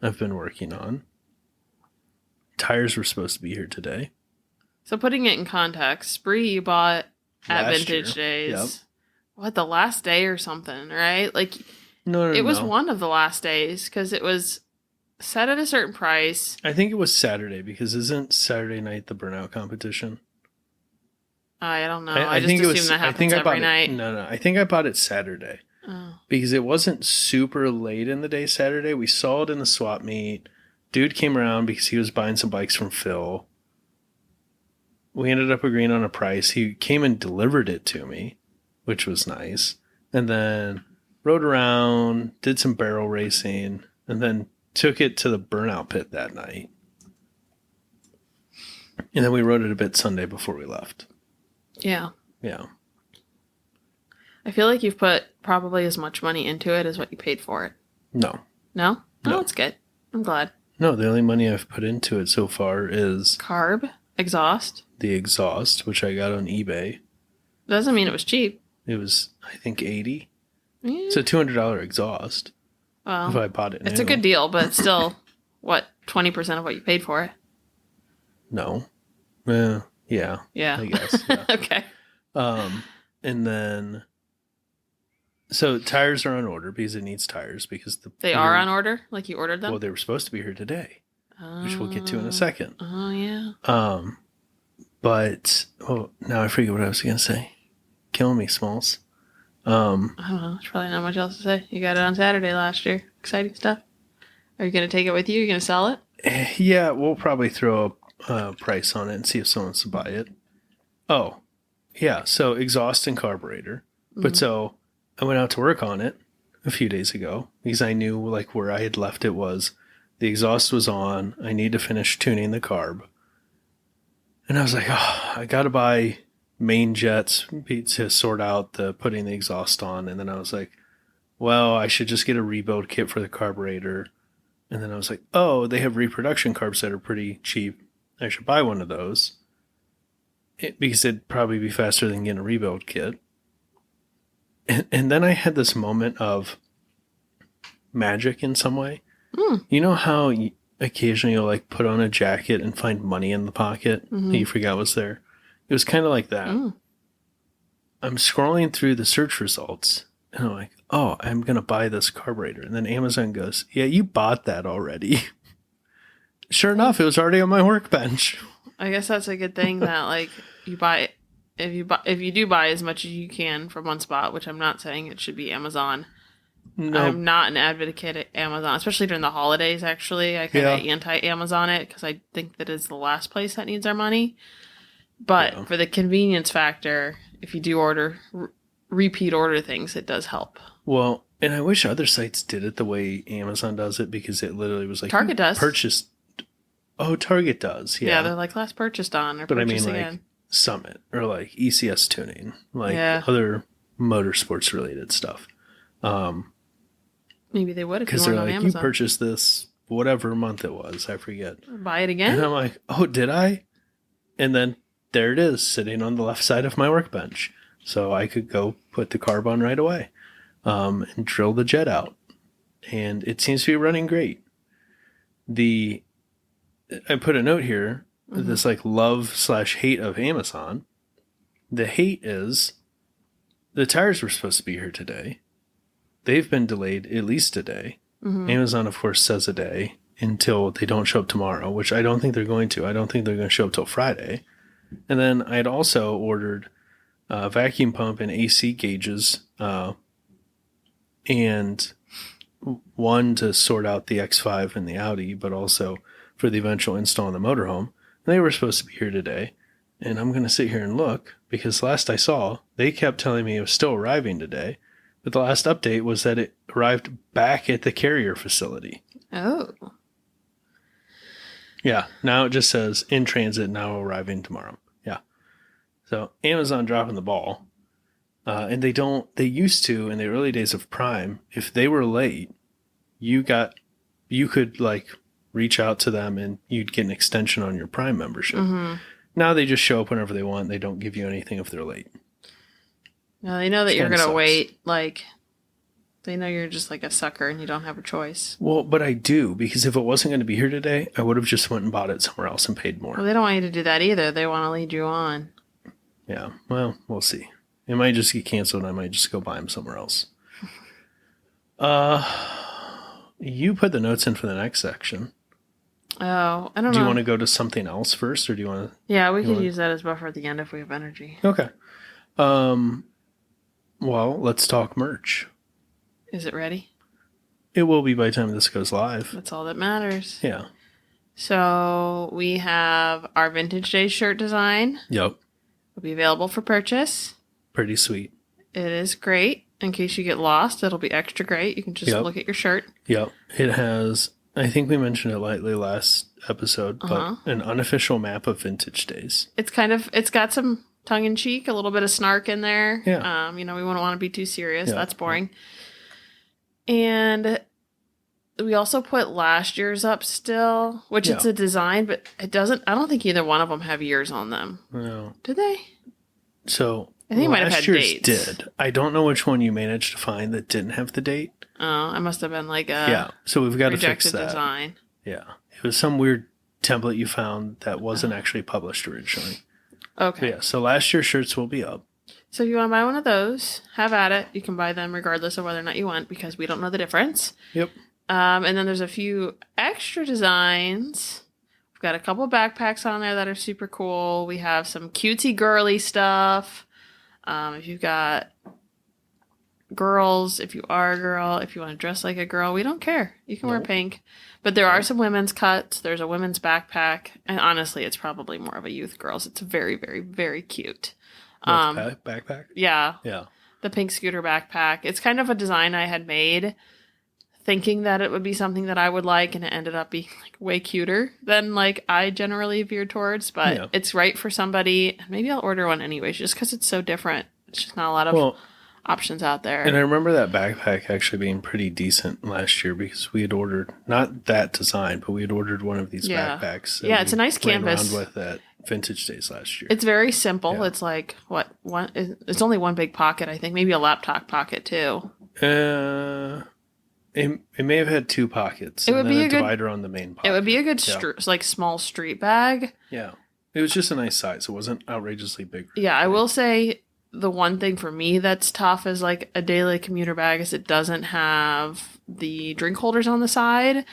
I've been working on. Tires were supposed to be here today. So putting it in context, spree you bought at Vintage Days. Yep. What, the last day or something, right? Like, no, it was one of the last days because it was set at a certain price. I think it was Saturday because isn't Saturday night the burnout competition? I don't know. I just assume that happens every night. No. I think I bought it Saturday. Oh. Because it wasn't super late in the day Saturday. We saw it in the swap meet. Dude came around because he was buying some bikes from Phil. We ended up agreeing on a price. He came and delivered it to me, which was nice. And then rode around, did some barrel racing, and then took it to the burnout pit that night. And then we rode it a bit Sunday before we left. Yeah. Yeah. I feel like you've put probably as much money into it as what you paid for it. No. No? No. Oh, that's good. I'm glad. No, the only money I've put into it so far is... carb? Exhaust? The exhaust, which I got on eBay. Doesn't mean it was cheap. It was, I think, $80. Yeah. It's a $200 exhaust. Well, if I bought it new. It's a good deal, but still, what, 20% of what you paid for it? No. Yeah. Yeah. I guess. Yeah. Okay. And then... So tires are on order because it needs tires because they are on order? Like you ordered them? Well, they were supposed to be here today, which we'll get to in a second. Oh, yeah. But now I forget what I was going to say. Killing me, Smalls. I don't know. There's probably not much else to say. You got it on Saturday last year. Exciting stuff. Are you going to take it with you? Are you going to sell it? Yeah, we'll probably throw a price on it and see if someone wants to buy it. Oh, yeah. So exhaust and carburetor. Mm-hmm. But so... I went out to work on it a few days ago because I knew like where I had left it was the exhaust was on. I need to finish tuning the carb. And I was like, oh, I got to buy main jets to sort out the putting the exhaust on. And then I was like, well, I should just get a rebuild kit for the carburetor. And then I was like, oh, they have reproduction carbs that are pretty cheap. I should buy one of those. Because it'd probably be faster than getting a rebuild kit. And then I had this moment of magic in some way. You know how occasionally you'll like put on a jacket and find money in the pocket that you forgot was there? It was kind of like that. I'm scrolling through the search results and I'm like, oh, I'm going to buy this carburetor. And then Amazon goes, yeah, you bought that already. Sure enough, it was already on my workbench. I guess that's a good thing that like you buy if you do buy as much as you can from one spot, which I'm not saying it should be Amazon. No. I'm not an advocate at Amazon, especially during the holidays. Actually, I kind of anti-Amazon it because I think that is the last place that needs our money. But for the convenience factor, if you do order repeat order things, it does help. Well, and I wish other sites did it the way Amazon does it, because it literally was like Target does. Purchased. Oh, Target does. Yeah, they're like last purchased on or but purchase I mean again. Like Summit or like ECS tuning, like other motorsports related stuff. Maybe they would if because you they're on like, Amazon. you purchased this whatever month it was, I forget. Buy it again. And I'm like, oh, did I? And then there it is, sitting on the left side of my workbench, so I could go put the carb on right away, and drill the jet out, and it seems to be running great. I put a note here, this like love/hate of Amazon. The hate is the tires were supposed to be here today. They've been delayed at least a day. Amazon, of course, says a day until they don't show up tomorrow, which I don't think they're going to. I don't think they're going to show up till Friday. And then I had also ordered a vacuum pump and AC gauges, and one to sort out the X5 and the Audi, but also for the eventual install in the motorhome. They were supposed to be here today, and I'm going to sit here and look, because last I saw, they kept telling me it was still arriving today, but the last update was that it arrived back at the carrier facility. Oh. Yeah, now it just says in transit, now arriving tomorrow. Yeah. So Amazon dropping the ball. And they used to, in the early days of Prime, if they were late, you could like reach out to them and you'd get an extension on your Prime membership. Now they just show up whenever they want. They don't give you anything if they're late. No, they know that you're going to wait. Like, they know you're just like a sucker and you don't have a choice. Well, but I do, because if it wasn't going to be here today, I would have just went and bought it somewhere else and paid more. Well, they don't want you to do that either. They want to lead you on. Yeah, well, we'll see. It might just get canceled. I might just go buy them somewhere else. You put the notes in for the next section. Oh, I don't know. Do you want to go to something else first, or do you want to? Yeah, we could use that as buffer at the end if we have energy. Okay. Well, let's talk merch. Is it ready? It will be by the time this goes live. That's all that matters. Yeah. So we have our Vintage Days shirt design. Yep. Will be available for purchase. Pretty sweet. It is great. In case you get lost, it'll be extra great. You can just look at your shirt. Yep. It has, I think we mentioned it lightly last episode, but an unofficial map of Vintage Days. It's got some tongue in cheek, a little bit of snark in there. Yeah. We wouldn't want to be too serious. Yeah. That's boring. And we also put last year's up still, which it's a design, but I don't think either one of them have years on them. No. Did they? So I think it might have had dates. Did. I don't know which one you managed to find that didn't have the date. Oh, I must have been like a So we've got to fix that. design. Yeah. It was some weird template you found that wasn't actually published originally. Okay. But yeah, so last year's shirts will be up. So if you want to buy one of those, have at it. You can buy them regardless of whether or not you want, because we don't know the difference. Yep. And then there's a few extra designs. We've got a couple of backpacks on there that are super cool. We have some cutesy girly stuff. If you've got girls, if you are a girl, if you want to dress like a girl, we don't care. You can wear pink. But there are some women's cuts. There's a women's backpack. And honestly, it's probably more of a youth girl's. It's very, very, very cute. Backpack? Yeah. Yeah. The pink scooter backpack. It's kind of a design I had made thinking that it would be something that I would like, and it ended up being like way cuter than like I generally veered towards. But it's right for somebody. Maybe I'll order one anyways, just because it's so different. It's just not a lot of options out there. And I remember that backpack actually being pretty decent last year because we had ordered, not that design, but we had ordered one of these backpacks. Yeah, it's a nice canvas. Around with at Vintage Days last year. It's very simple. Yeah. It's like, it's only one big pocket, I think. Maybe a laptop pocket, too. It may have had two pockets. It would be a divider on the main pocket. It would be a good, like, small street bag. Yeah. It was just a nice size. It wasn't outrageously big. Yeah, I will say the one thing for me that's tough is like a daily commuter bag is it doesn't have the drink holders on the side.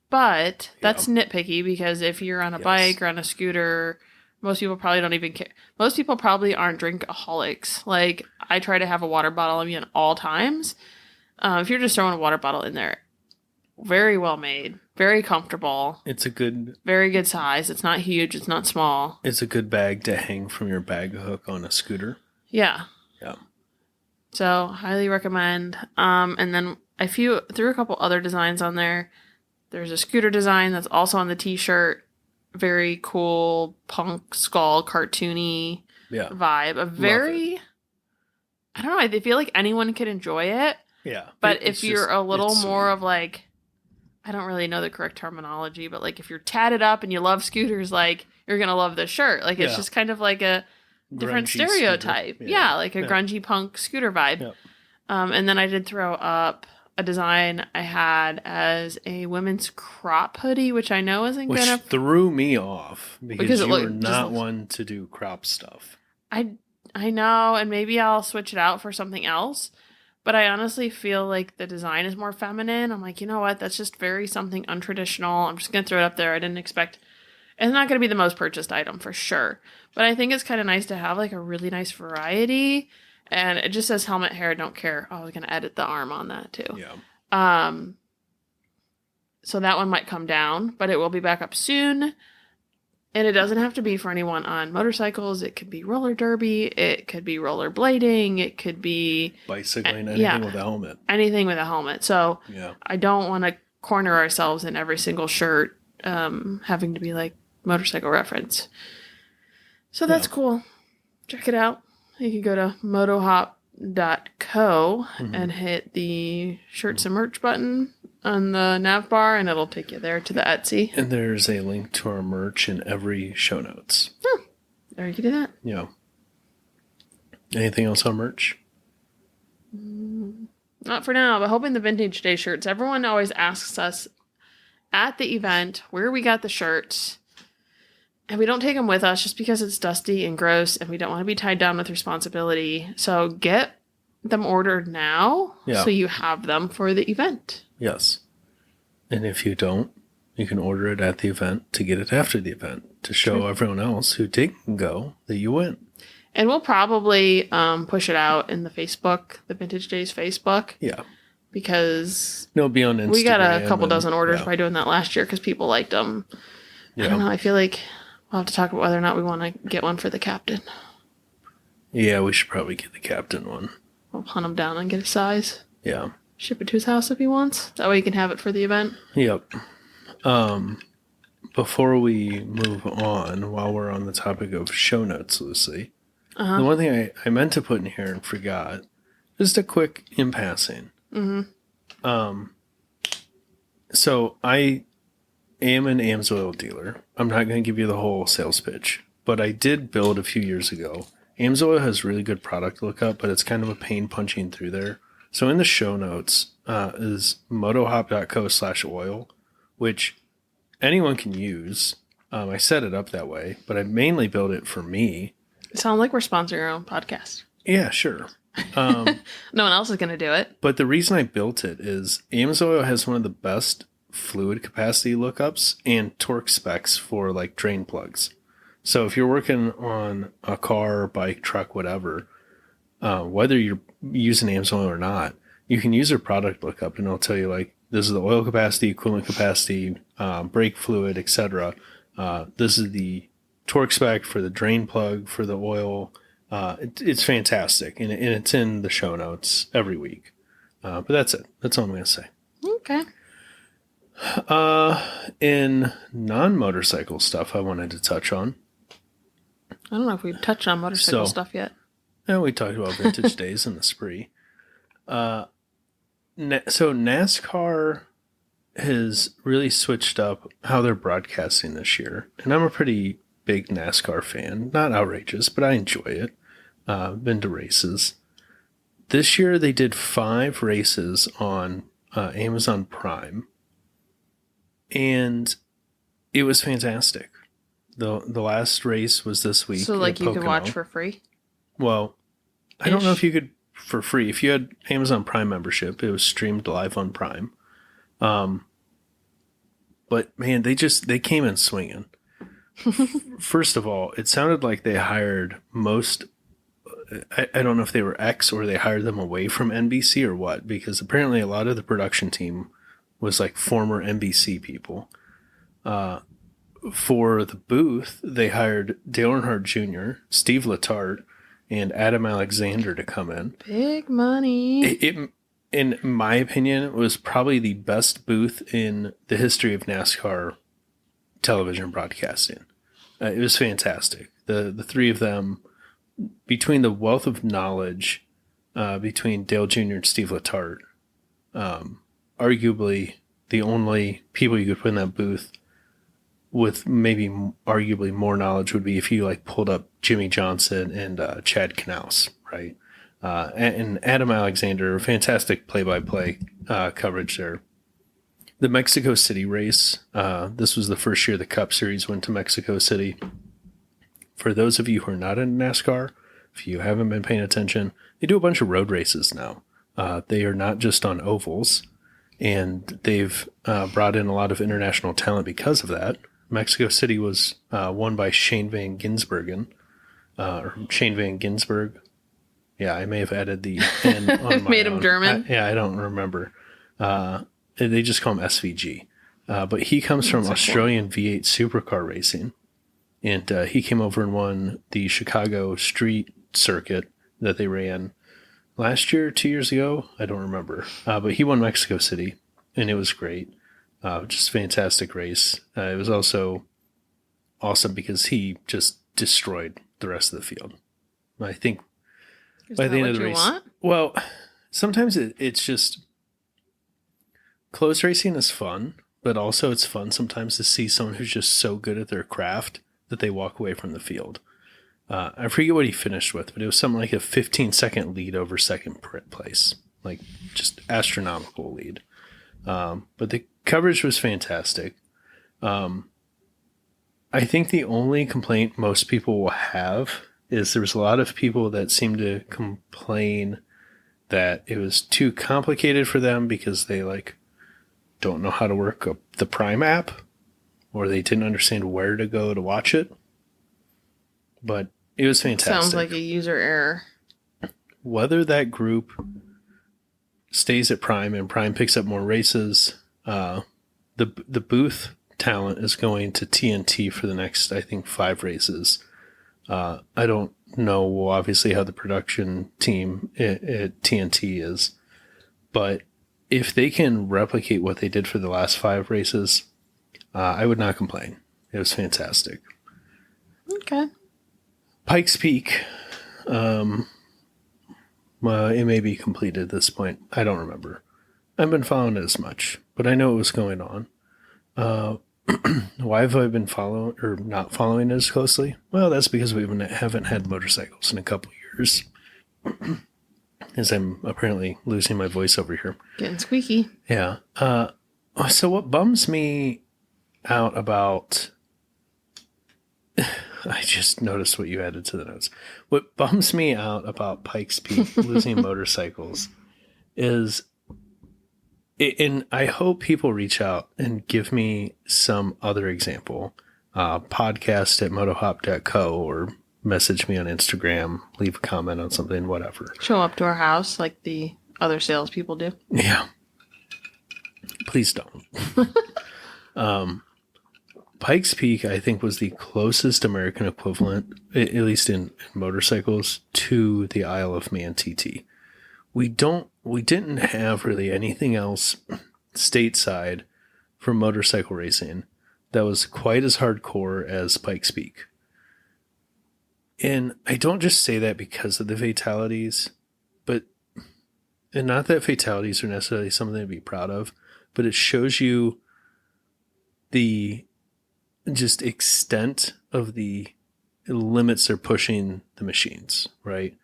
But that's nitpicky because if you're on a bike or on a scooter, most people probably don't even care. Most people probably aren't drinkaholics. Like, I try to have a water bottle on me at all times. If you're just throwing a water bottle in there, very well made, very comfortable. It's a good... Very good size. It's not huge. It's not small. It's a good bag to hang from your bag hook on a scooter. Yeah. Yeah. So, highly recommend. And then I threw a couple other designs on there. There's a scooter design that's also on the t-shirt. Very cool punk skull cartoony vibe. I don't know. I feel like anyone could enjoy it. Yeah. But if you're a little more of like, I don't really know the correct terminology, but like if you're tatted up and you love scooters, like you're going to love this shirt. Like it's just kind of like a different grungy stereotype. Yeah, like a grungy punk scooter vibe. Yep. And then I did throw up a design I had as a women's crop hoodie, which I know isn't going to... Which threw me off because you were not one to do crop stuff. I know, and maybe I'll switch it out for something else. But I honestly feel like the design is more feminine. I'm like, you know what? That's just very something untraditional. I'm just going to throw it up there. I didn't expect... It's not going to be the most purchased item for sure. But I think it's kind of nice to have like a really nice variety. And it just says helmet hair, don't care. Oh, I was going to edit the arm on that too. Yeah. So that one might come down, but it will be back up soon. And it doesn't have to be for anyone on motorcycles. It could be roller derby. It could be roller blading. It could be... bicycling, anything with a helmet. Anything with a helmet. So I don't want to corner ourselves in every single shirt having to be like motorcycle reference. So that's cool. Check it out. You can go to motohop.co and hit the shirts and merch button on the nav bar, and it'll take you there to the Etsy. And there's a link to our merch in every show notes. Oh, there you can do that. Yeah. Anything else on merch? Not for now, but hoping the Vintage Day shirts. Everyone always asks us at the event where we got the shirts. And we don't take them with us just because it's dusty and gross and we don't want to be tied down with responsibility. So get them ordered now so you have them for the event. Yes. And if you don't, you can order it at the event to get it after the event to show everyone else who didn't go that you went. And we'll probably push it out in the Facebook, the Vintage Days Facebook. Yeah. Because it'll be on Instagram. We got a couple dozen orders by doing that last year because people liked them. Yeah. I don't know. I feel like we'll have to talk about whether or not we want to get one for the captain. Yeah, we should probably get the captain one. We'll hunt him down and get a size. Yeah. Ship it to his house if he wants. That way he can have it for the event. Yep. Before we move on, while we're on the topic of show notes, Lucy, the one thing I meant to put in here and forgot, just a quick in passing. So I am an AMSOIL dealer. I'm not going to give you the whole sales pitch, but I did build a few years ago. AMSOIL has really good product lookup, but it's kind of a pain punching through there. So in the show notes is motohop.co/oil, which anyone can use. I set it up that way, but I mainly built it for me. It sounds like we're sponsoring our own podcast. Yeah, sure. No one else is going to do it. But the reason I built it is AMSOIL has one of the best fluid capacity lookups and torque specs for like drain plugs. So if you're working on a car, bike, truck, whatever, whether you're using AMSOIL or not, you can use their product lookup and it'll tell you like, this is the oil capacity, coolant capacity, brake fluid, etc. This is the torque spec for the drain plug for the oil. It's fantastic, and it's in the show notes every week. But that's it. That's all I'm going to say. Okay. In non-motorcycle stuff I wanted to touch on. I don't know if we've touched on motorcycle stuff yet. Yeah, we talked about vintage days in the spree. So NASCAR has really switched up how they're broadcasting this year. And I'm a pretty big NASCAR fan. Not outrageous, but I enjoy it. Been to races. This year they did 5 races on Amazon Prime. And it was fantastic. The last race was this week. So like you can watch for free? Well, I don't know if you could for free. If you had Amazon Prime membership, it was streamed live on Prime. But man, they came in swinging. First of all, it sounded like they hired most. I don't know if they were ex or they hired them away from NBC or what, because apparently a lot of the production team was like former NBC people. For the booth, they hired Dale Earnhardt Jr., Steve Letarte, and Adam Alexander to come in. Big money. It in my opinion, it was probably the best booth in the history of NASCAR television broadcasting. It was fantastic. The three of them, between the wealth of knowledge between Dale Jr. and Steve Letarte, arguably the only people you could put in that booth with maybe arguably more knowledge would be if you like pulled up Jimmy Johnson and Chad Knaus, right? And Adam Alexander, fantastic play-by-play coverage there. The Mexico City race, this was the first year the Cup Series went to Mexico City. For those of you who are not in NASCAR, if you haven't been paying attention, they do a bunch of road races now. They are not just on ovals, and they've brought in a lot of international talent because of that. Mexico City was won by Shane Van Gisbergen, or Shane Van Gisberg. Yeah, I may have added the N on my Made him own. German? I don't remember. They just call him SVG. But he comes from Australian V8 supercar racing. And he came over and won the Chicago street circuit that they ran last year, 2 years ago. I don't remember. But he won Mexico City, and it was great. Just a fantastic race. It was also awesome because he just destroyed the rest of the field. I think by the end of the race. Well, sometimes it's just close racing is fun, but also it's fun sometimes to see someone who's just so good at their craft that they walk away from the field. I forget what he finished with, but it was something like a 15-second lead over second place. Like, just astronomical lead. But the coverage was fantastic. I think the only complaint most people will have is there was a lot of people that seemed to complain that it was too complicated for them because they, like, don't know how to work the Prime app, or they didn't understand where to go to watch it. But it was fantastic. Sounds like a user error. Whether that group stays at Prime and Prime picks up more races, the booth talent is going to TNT for the next, I think, 5 races. I don't know, obviously, how the production team at TNT is, but if they can replicate what they did for the last 5 races, I would not complain. It was fantastic. Okay. Pikes Peak, well, it may be completed at this point. I don't remember. I haven't been following it as much, but I know it was going on. Why have I been following or not following it as closely? Well, that's because we haven't had motorcycles in a couple years. As I'm apparently losing my voice over here. Getting squeaky. Yeah. So what bums me out about... I just noticed what you added to the notes. What bums me out about Pikes Peak losing motorcycles is... And I hope people reach out and give me some other example. Podcast at motohop.co or message me on Instagram, leave a comment on something, whatever. Show up to our house like the other salespeople do. Yeah. Please don't. Pikes Peak, I think, was the closest American equivalent, at least in motorcycles, to the Isle of Man TT. We didn't have really anything else stateside for motorcycle racing that was quite as hardcore as Pikes Peak. And I don't just say that because of the fatalities, and not that fatalities are necessarily something to be proud of, but it shows you the just extent of the limits they're pushing the machines, right?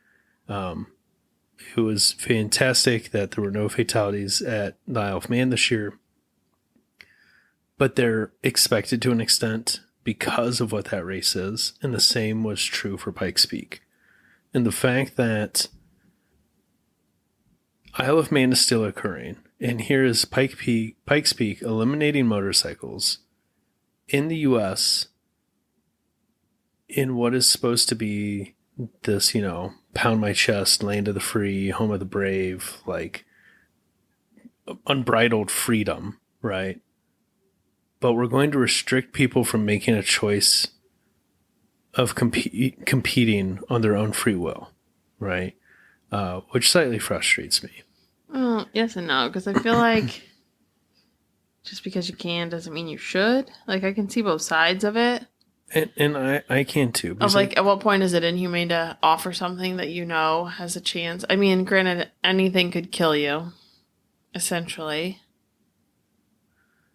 It was fantastic that there were no fatalities at the Isle of Man this year, but they're expected to an extent because of what that race is, and the same was true for Pikes Peak. And the fact that Isle of Man is still occurring, and here is Pikes Peak eliminating motorcycles in the U.S. in what is supposed to be this, pound my chest, land of the free, home of the brave, like unbridled freedom, right? But we're going to restrict people from making a choice of competing on their own free will, right? Which slightly frustrates me. Well, yes and no, because I feel like just because you can doesn't mean you should. Like, I can see both sides of it. And I can too. Of like, at what point is it inhumane to offer something that has a chance? I mean, granted, anything could kill you, essentially.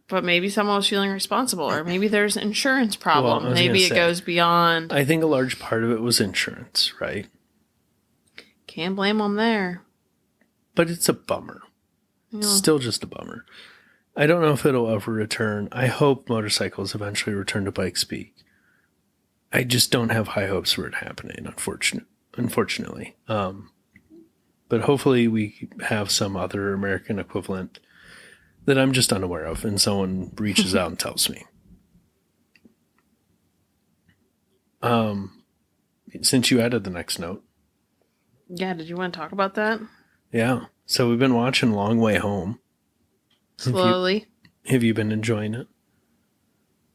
But maybe someone was feeling responsible, or maybe there's an insurance problem. Well, maybe it goes beyond. I think a large part of it was insurance, right? Can't blame them there. But it's a bummer. Yeah. It's still just a bummer. I don't know if it'll ever return. I hope motorcycles eventually return to Pikes Peak. I just don't have high hopes for it happening, unfortunately. But hopefully we have some other American equivalent that I'm just unaware of, and someone reaches out and tells me. Since you added the next note. Yeah, did you want to talk about that? Yeah. So we've been watching Long Way Home. Slowly. Have you been enjoying it?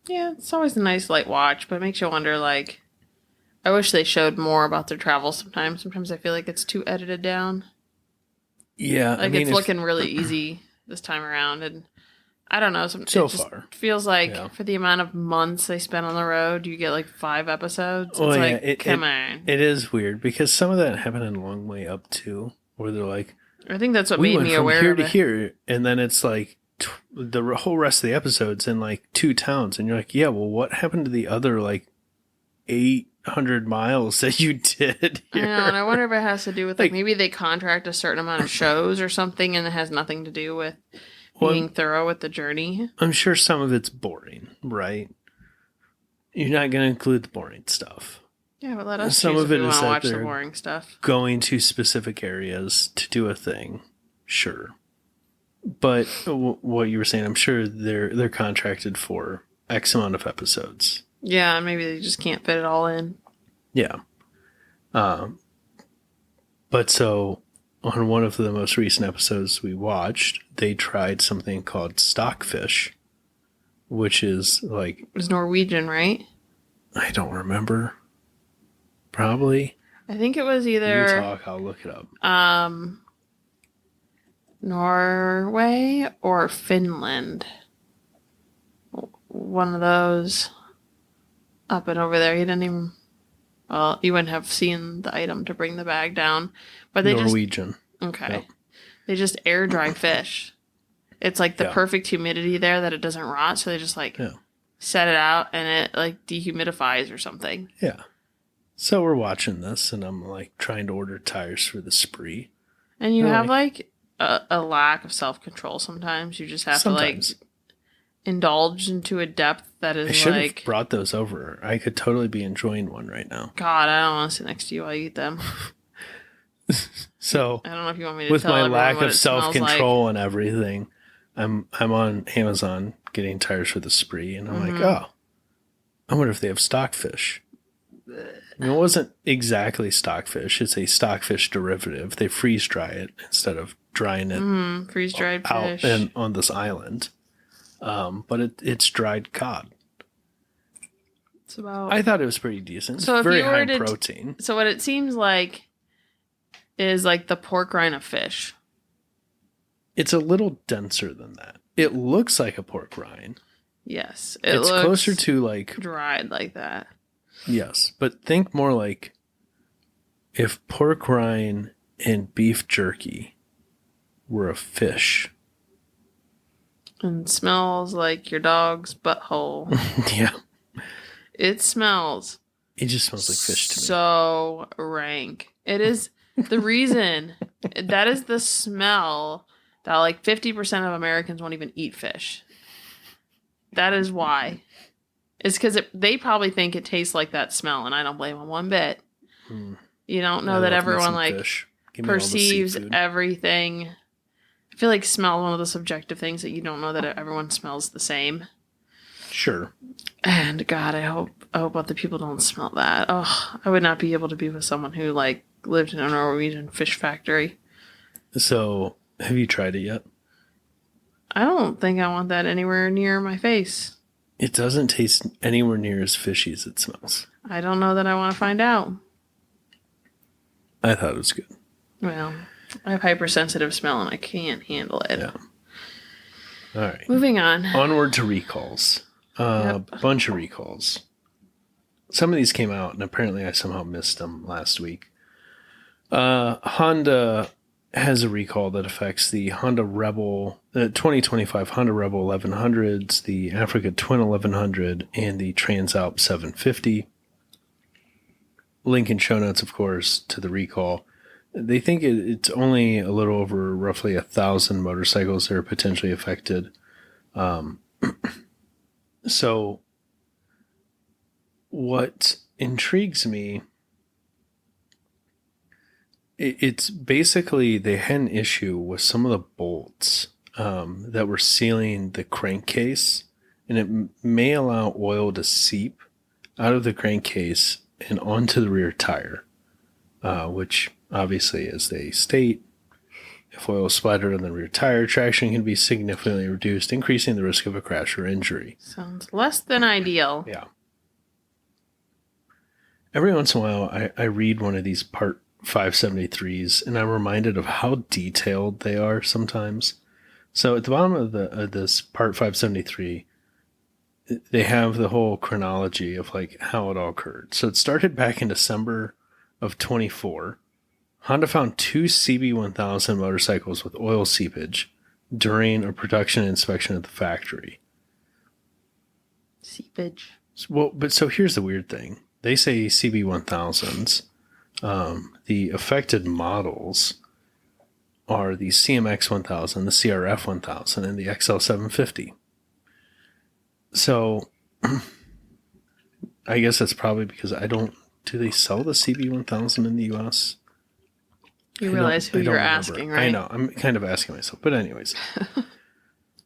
Yeah, it's always a nice light watch, but it makes you wonder, like, I wish they showed more about their travel sometimes. Sometimes I feel like it's too edited down. Yeah. Like, it's looking really easy this time around, and I don't know. It just feels like for the amount of months they spent on the road, you get like 5 episodes. It's come on. It is weird because some of that happened in Long Way Up too, where they're like, I think that's what made me aware here of it. to here, and then it's like the whole rest of the episodes in like 2 towns, and you're like, yeah, well, what happened to the other like 800 miles that you did here? I know, and I wonder if it has to do with like maybe they contract a certain amount of shows or something, and it has nothing to do with being thorough with the journey. I'm sure some of it's boring, right? You're not going to include the boring stuff. Yeah, but let us some choose of if it we is want to that watch the they're boring stuff. Going to specific areas to do a thing, sure. But what you were saying, I'm sure they're contracted for X amount of episodes. Yeah, and maybe they just can't fit it all in. Yeah. But so on one of the most recent episodes we watched, they tried something called stockfish, which is like... It was Norwegian, right? I don't remember. Probably. I think it was either... You talk, I'll look it up. Norway or Finland. One of those. Up and over there. You didn't even... Well, you wouldn't have seen the item to bring the bag down. But they Norwegian. Okay. Yep. They just air dry fish. It's like the perfect humidity there that it doesn't rot. So they just set it out and it like dehumidifies or something. Yeah. So we're watching this and I'm like trying to order tires for the spree. And you have like a lack of self-control sometimes. You just have to like indulge into a depth that is I should have brought those over. I could totally be enjoying one right now. God, I don't want to sit next to you while you eat them. So I don't know if you want me to with tell my everyone lack what of it smells self-control like. and everything, I'm on Amazon getting tires for the spree, and I'm like, oh, I wonder if they have stockfish. I mean, it wasn't exactly stockfish; it's a stockfish derivative. They freeze dry it instead of drying it freeze dried out fish and on this island. But it's dried cod. It's about. I thought it was pretty decent. So it's very high in protein. So what it seems like is like the pork rind of fish. It's a little denser than that. It looks like a pork rind. Yes. It's looks closer to like... dried like that. Yes, but think more like if pork rind and beef jerky were a fish. And smells like your dog's butthole. Yeah. It smells. It just smells like fish to me. So rank. It is the reason. That is the smell that like 50% of Americans won't even eat fish. That is why. It's because they probably think it tastes like that smell, and I don't blame them one bit. You don't know that everyone like perceives everything. I feel like smell is one of the subjective things that you don't know that everyone smells the same. Sure. And God, I hope other people don't smell that. Oh, I would not be able to be with someone who like lived in a Norwegian fish factory. So, have you tried it yet? I don't think I want that anywhere near my face. It doesn't taste anywhere near as fishy as it smells. I don't know that I want to find out. I thought it was good. Well, I have hypersensitive smell and I can't handle it. Yeah. All right. Moving on. Onward to recalls. Yep. A bunch of recalls. Some of these came out, and apparently I somehow missed them last week. Honda has a recall that affects the Honda Rebel, the 2025 Honda Rebel 1100s, the Africa Twin 1100, and the Transalp 750. Link in show notes, of course, to the recall. They think it's only a little over roughly 1,000 motorcycles that are potentially affected. So what intrigues me, it's basically they had an issue with some of the bolts that were sealing the crankcase, and it may allow oil to seep out of the crankcase and onto the rear tire, which obviously, as they state, if oil is splattered on the rear tire, traction can be significantly reduced, increasing the risk of a crash or injury. Sounds less than ideal. Yeah. Every once in a while, I read one of these Part 573s, and I'm reminded of how detailed they are sometimes. So at the bottom of this Part 573, they have the whole chronology of like how it all occurred. So it started back in December of 24. Honda found 2 CB1000 motorcycles with oil seepage during a production inspection at the factory. Seepage. Well, but so here's the weird thing. They say CB1000s. The affected models are the CMX 1000, the CRF 1000, and the XL 750. So I guess that's probably because do they sell the CB 1000 in the US? You realize who you're asking, right? I know. I'm kind of asking myself. But anyways.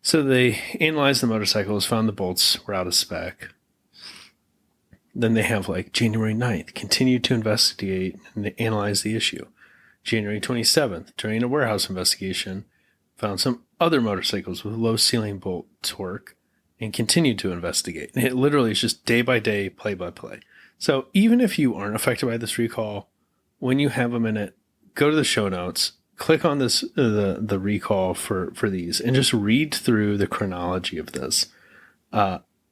So they analyzed the motorcycles, found the bolts were out of spec. Then they have like January 9th, continued to investigate and analyze the issue. January 27th, during a warehouse investigation, found some other motorcycles with low sealing bolt torque and continued to investigate. And it literally is just day by day, play by play. So even if you aren't affected by this recall, when you have a minute, go to the show notes, click on this the recall for these, and just read through the chronology of this.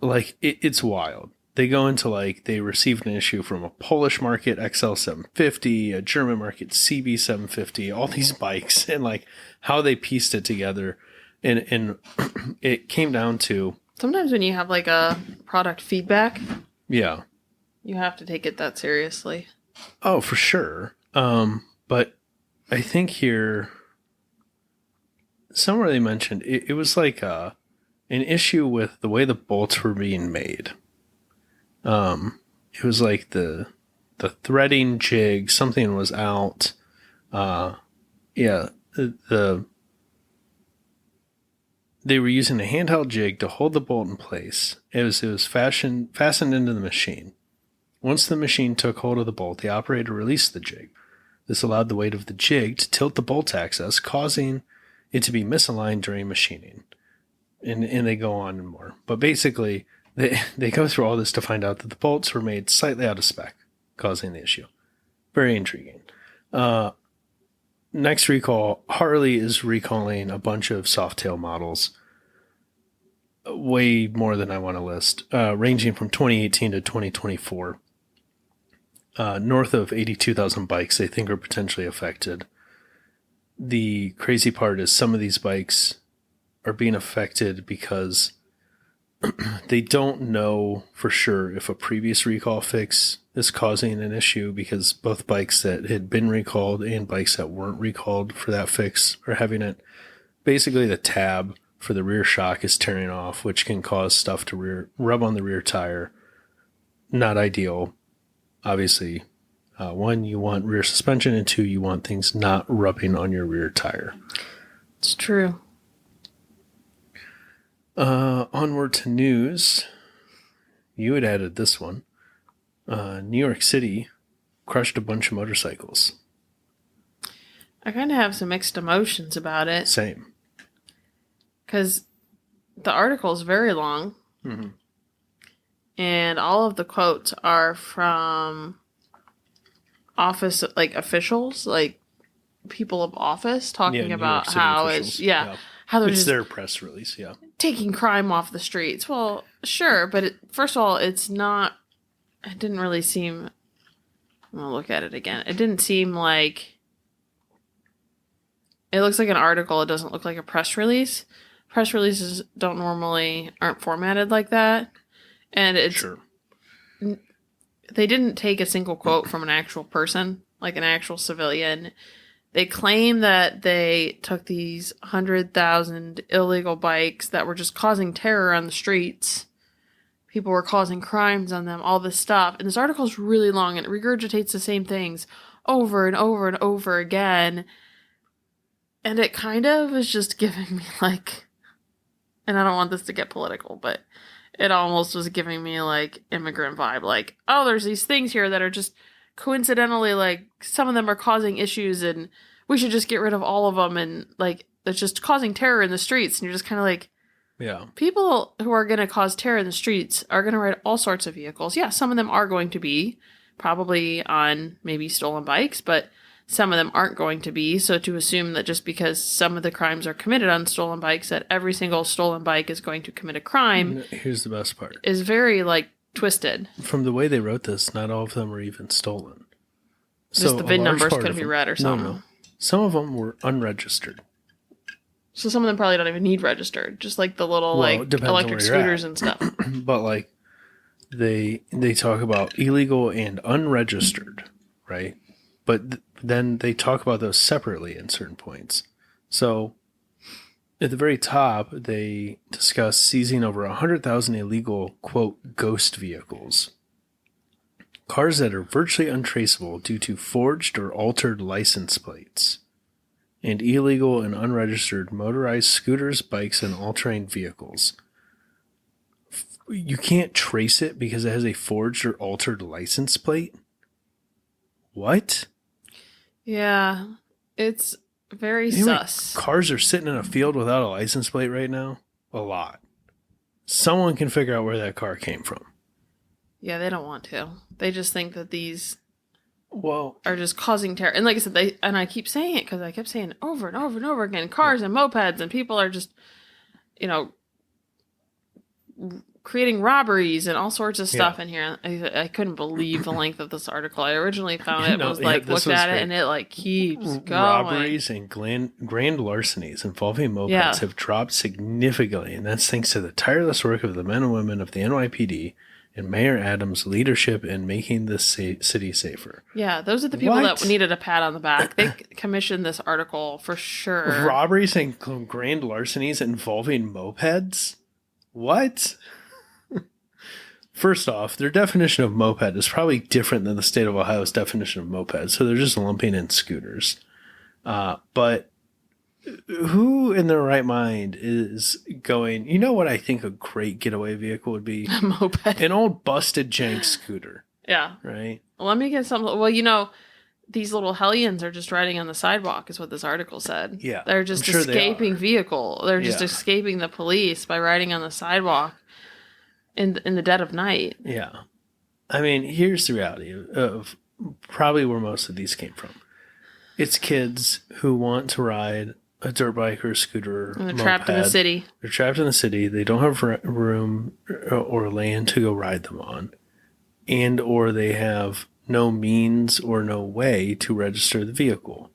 It's wild. They go into like they received an issue from a Polish market XL 750, a German market CB 750, all these bikes, and like how they pieced it together, and it came down to sometimes when you have like a product feedback, yeah, you have to take it that seriously. Oh, for sure. But I think here, somewhere they mentioned it was like an issue with the way the bolts were being made. It was like the threading jig, something was out. They were using a handheld jig to hold the bolt in place. It was fastened into the machine. Once the machine took hold of the bolt, the operator released the jig. This allowed the weight of the jig to tilt the bolt axis, causing it to be misaligned during machining. And they go on and more. But basically, they go through all this to find out that the bolts were made slightly out of spec, causing the issue. Very intriguing. next recall, Harley is recalling a bunch of Softail models. Way more than I want to list, ranging from 2018 to 2024. North of 82,000 bikes they think are potentially affected. The crazy part is some of these bikes are being affected because they don't know for sure if a previous recall fix is causing an issue, because both bikes that had been recalled and bikes that weren't recalled for that fix are having it. Basically, the tab for the rear shock is tearing off, which can cause stuff to rub on the rear tire. Not ideal. Obviously, one, you want rear suspension, and two, you want things not rubbing on your rear tire. It's true. Onward to news. You had added this one. New York City crushed a bunch of motorcycles. I kind of have some mixed emotions about it. Same. Because the article is very long. Mm-hmm. And all of the quotes are from office, like officials, like people of office talking about how it's, how they're it's just their press release, taking crime off the streets. Well, sure, but first of all, it didn't really seem, I'm going to look at it again. It didn't seem like, it looks like an article. It doesn't look like a press release. Press releases aren't formatted like that. And it's, sure. They didn't take a single quote from an actual person, like an actual civilian. They claim that they took these 100,000 illegal bikes that were just causing terror on the streets. People were causing crimes on them, all this stuff. And this article is really long and it regurgitates the same things over and over and over again. And it kind of is just giving me like, and I don't want this to get political, but it almost was giving me like immigrant vibe. Like, oh, there's these things here that are just coincidentally, like, some of them are causing issues and we should just get rid of all of them. And like, it's just causing terror in the streets. And you're just kind of like, yeah, people who are going to cause terror in the streets are going to ride all sorts of vehicles. Yeah, some of them are going to be probably on maybe stolen bikes, but some of them aren't going to be. So to assume that just because some of the crimes are committed on stolen bikes, that every single stolen bike is going to commit a crime. Here's the best part. Is very, like, twisted. From the way they wrote this, not all of them were even stolen. Just the VIN numbers could be read or something. No. Some of them were unregistered. So some of them probably don't even need registered. Just like the little, electric scooters and stuff. But, like, they talk about illegal and unregistered, right? But then they talk about those separately in certain points. So at the very top, they discuss seizing over 100,000 illegal, quote, ghost vehicles. Cars that are virtually untraceable due to forged or altered license plates. And illegal and unregistered motorized scooters, bikes, and all-terrain vehicles. You can't trace it because it has a forged or altered license plate? What? Yeah, it's very sus. Cars are sitting in a field without a license plate right now? A lot. Someone can figure out where that car came from. Yeah, they don't want to. They just think that these are just causing terror. And like I said, I keep saying it because I kept saying it over and over and over again. Cars and mopeds and people are just, creating robberies and all sorts of stuff in here. I couldn't believe the length of this article. I originally found it looked at it and it like keeps going. Robberies and grand larcenies involving mopeds have dropped significantly, and that's thanks to the tireless work of the men and women of the NYPD and Mayor Adams' leadership in making this city safer. Yeah, those are the people that needed a pat on the back. They commissioned this article for sure. Robberies and grand larcenies involving mopeds? What? First off, their definition of moped is probably different than the state of Ohio's definition of moped, so they're just lumping in scooters. But who in their right mind is going, you know what I think a great getaway vehicle would be? A moped. An old busted jank scooter. Yeah. Right? Let me get some. Well, these little hellions are just riding on the sidewalk, is what this article said. Yeah. They're just escaping vehicle. They're just escaping the police by riding on the sidewalk in the dead of night. Yeah. I mean, here's the reality of probably where most of these came from. It's kids who want to ride a dirt bike or a scooter. And they're trapped in the city. They're trapped in the city. They don't have room or land to go ride them on. And or they have no means or no way to register the vehicle.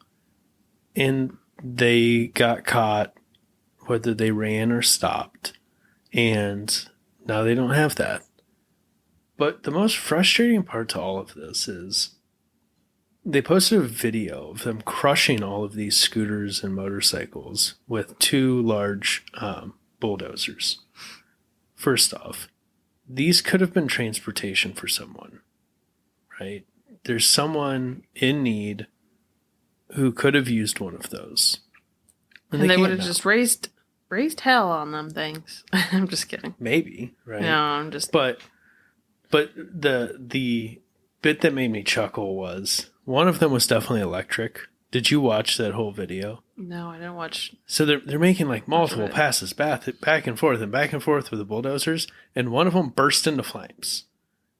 And they got caught whether they ran or stopped. And now they don't have that. But the most frustrating part to all of this is they posted a video of them crushing all of these scooters and motorcycles with 2 large bulldozers. First off, these could have been transportation for someone, right? There's someone in need who could have used one of those. And they would have just raised hell on them things. I'm just kidding. Maybe, right? No, I'm just... But the bit that made me chuckle was one of them was definitely electric. Did you watch that whole video? No, I didn't watch. So they're making like multiple passes back and forth with the bulldozers, and one of them burst into flames.